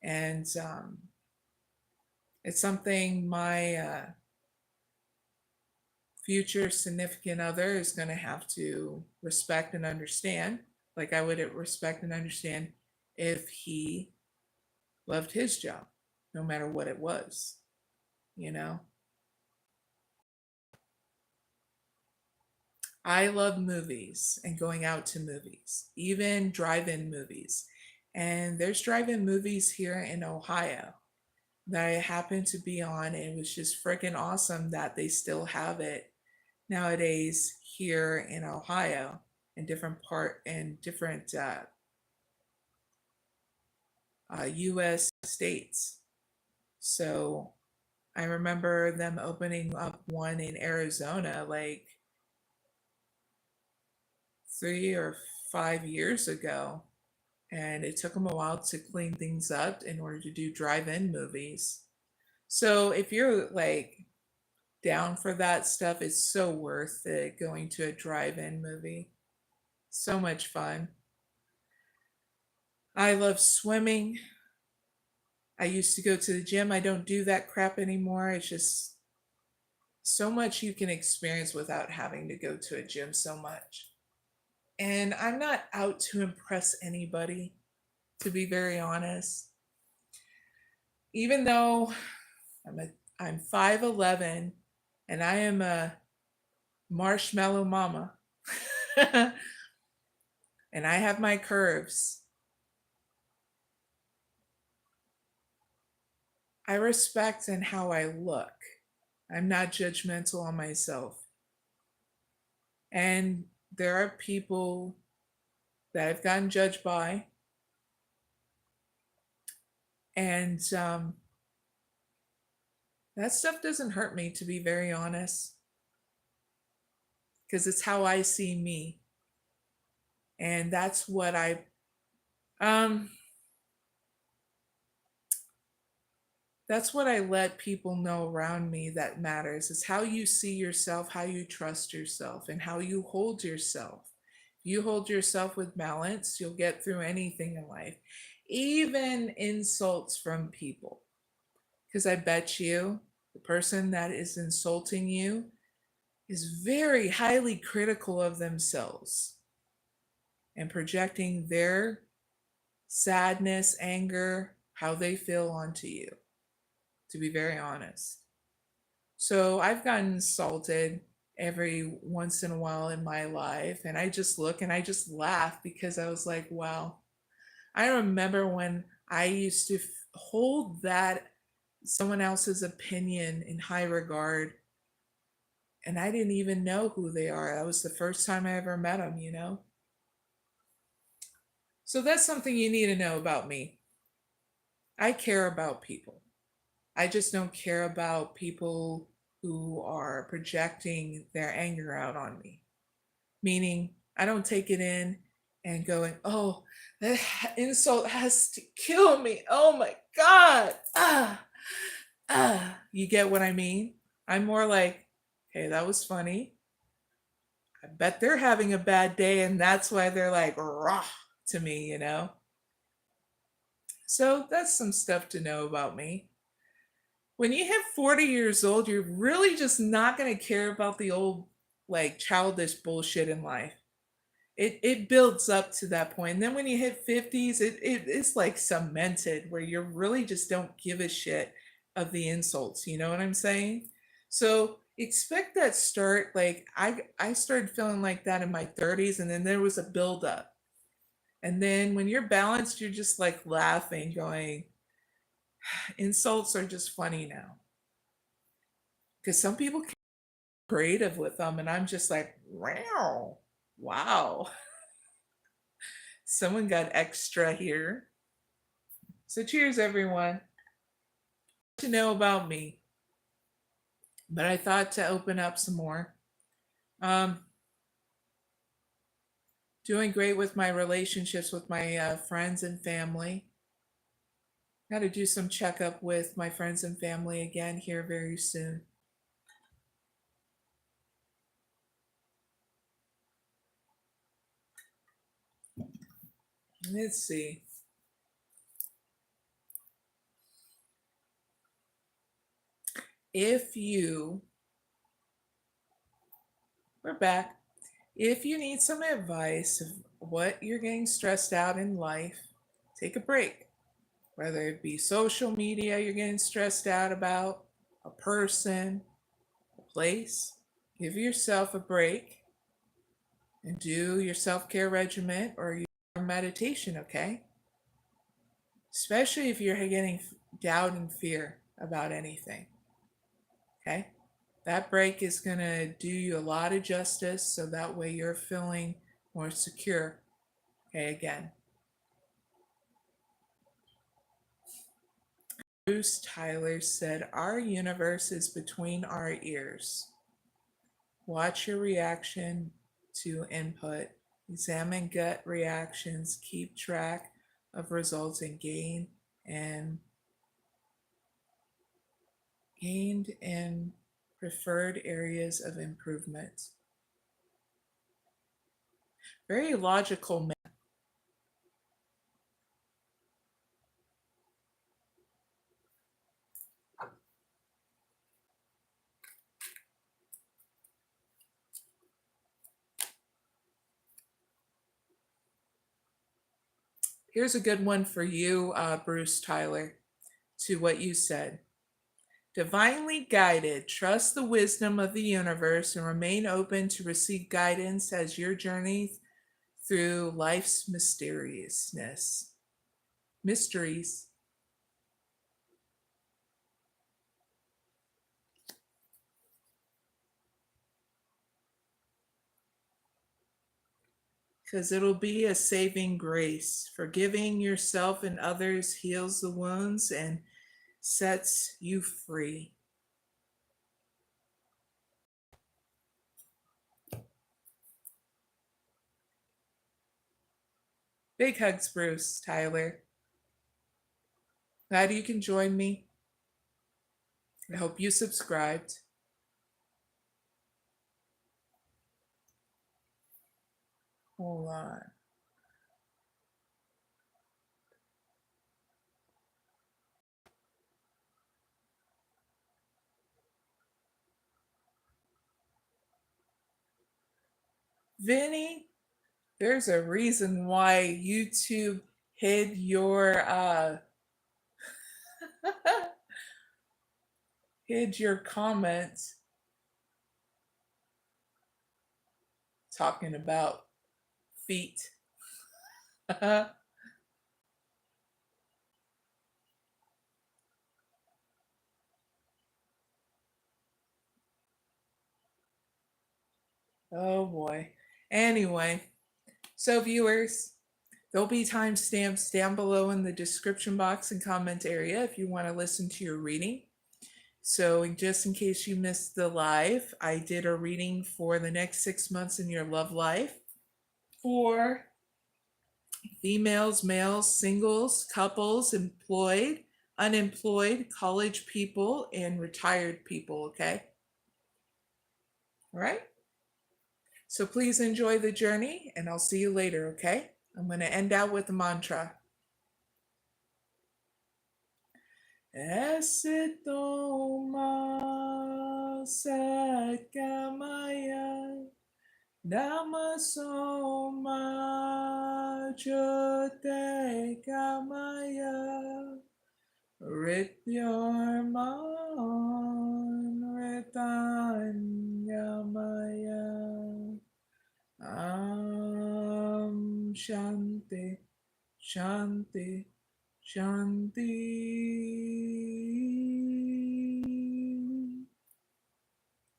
And it's something my future significant other is going to have to respect and understand, like I would respect and understand if he loved his job, no matter what it was, you know. I love movies and going out to movies, even drive-in movies. And there's drive-in movies here in Ohio that I happened to be on, and it was just freaking awesome that they still have it nowadays here in Ohio, in different U.S. states. So I remember them opening up one in Arizona like 3 or 5 years ago, and it took them a while to clean things up in order to do drive-in movies. So if you're like down for that stuff, it's so worth it going to a drive-in movie. So much fun. I love swimming. I used to go to the gym. I don't do that crap anymore. It's just so much you can experience without having to go to a gym so much. And I'm not out to impress anybody, to be very honest. Even though I'm 5'11" and I am a marshmallow mama and I have my curves, I respect in how I look. I'm not judgmental on myself. And there are people that I've gotten judged by, and that stuff doesn't hurt me, to be very honest, because it's how I see me. And that's what that's what I let people know around me that matters. It's how you see yourself, how you trust yourself, and how you hold yourself. If you hold yourself with balance, you'll get through anything in life, even insults from people. Because I bet you the person that is insulting you is very highly critical of themselves and projecting their sadness, anger, how they feel onto you, to be very honest. So I've gotten insulted every once in a while in my life, and I just look and I just laugh, because I was like, wow. I remember when I used to hold that someone else's opinion in high regard, and I didn't even know who they are. That was the first time I ever met them, you know? So that's something you need to know about me. I care about people. I just don't care about people who are projecting their anger out on me. Meaning, I don't take it in and going, oh, that insult has to kill me. Oh my God. You get what I mean? I'm more like, hey, that was funny. I bet they're having a bad day, and that's why they're like, rah, to me, you know? So that's some stuff to know about me. When you hit 40 years old, you're really just not going to care about the old, like, childish bullshit in life. It builds up to that point. And then when you hit 50s, it's like cemented where you really just don't give a shit of the insults. You know what I'm saying? So expect that start. Like I started feeling like that in my 30s, and then there was a buildup. And then when you're balanced, you're just like laughing, going, insults are just funny now. Because some people can be creative with them, and I'm just like, wow, wow. Someone got extra here. So cheers, everyone. To know about me, but I thought to open up some more. Um, doing great with my relationships with my friends and family. Got to do some checkup with my friends and family again here very soon. Let's see. If you, we're back. If you need some advice of what you're getting stressed out in life, take a break. Whether it be social media you're getting stressed out about, a person, a place, give yourself a break and do your self care regimen or your meditation, okay? Especially if you're getting doubt and fear about anything, okay? That break is going to do you a lot of justice so that way you're feeling more secure, okay? Again, Bruce Tyler said, "Our universe is between our ears. Watch your reaction to input. Examine gut reactions. Keep track of results and gained and preferred areas of improvement." Very logical man. Here's a good one for you, Bruce Tyler, to what you said. Divinely guided, trust the wisdom of the universe and remain open to receive guidance as your journey through life's mysteries. Because it'll be a saving grace. Forgiving yourself and others heals the wounds and sets you free. Big hugs, Bruce Tyler. Glad you can join me. I hope you subscribed. Hold on. Vinny, there's a reason why YouTube hid your hid your comments talking about feet. Oh boy. Anyway, so viewers, there'll be timestamps down below in the description box and comment area if you want to listen to your reading. So just in case you missed the live, I did a reading for the next 6 months in your love life for females, males, singles, couples, employed, unemployed, college people, and retired people, okay? All right? So please enjoy the journey, and I'll see you later, okay? I'm going to end out with a mantra. Esitoma Satkamaya Namasoma Chote Kamaya Rityorman Ritanyamaya Shanti Shanti Shanti.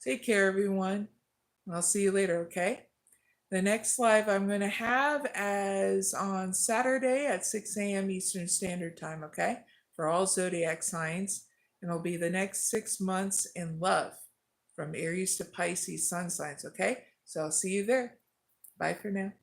Take care, everyone. I'll see you later, okay? The next live I'm going to have as on Saturday at 6 a.m. Eastern Standard Time, okay? For all zodiac signs. And it'll be the next 6 months in love from Aries to Pisces sun signs, okay? So I'll see you there. Bye for now.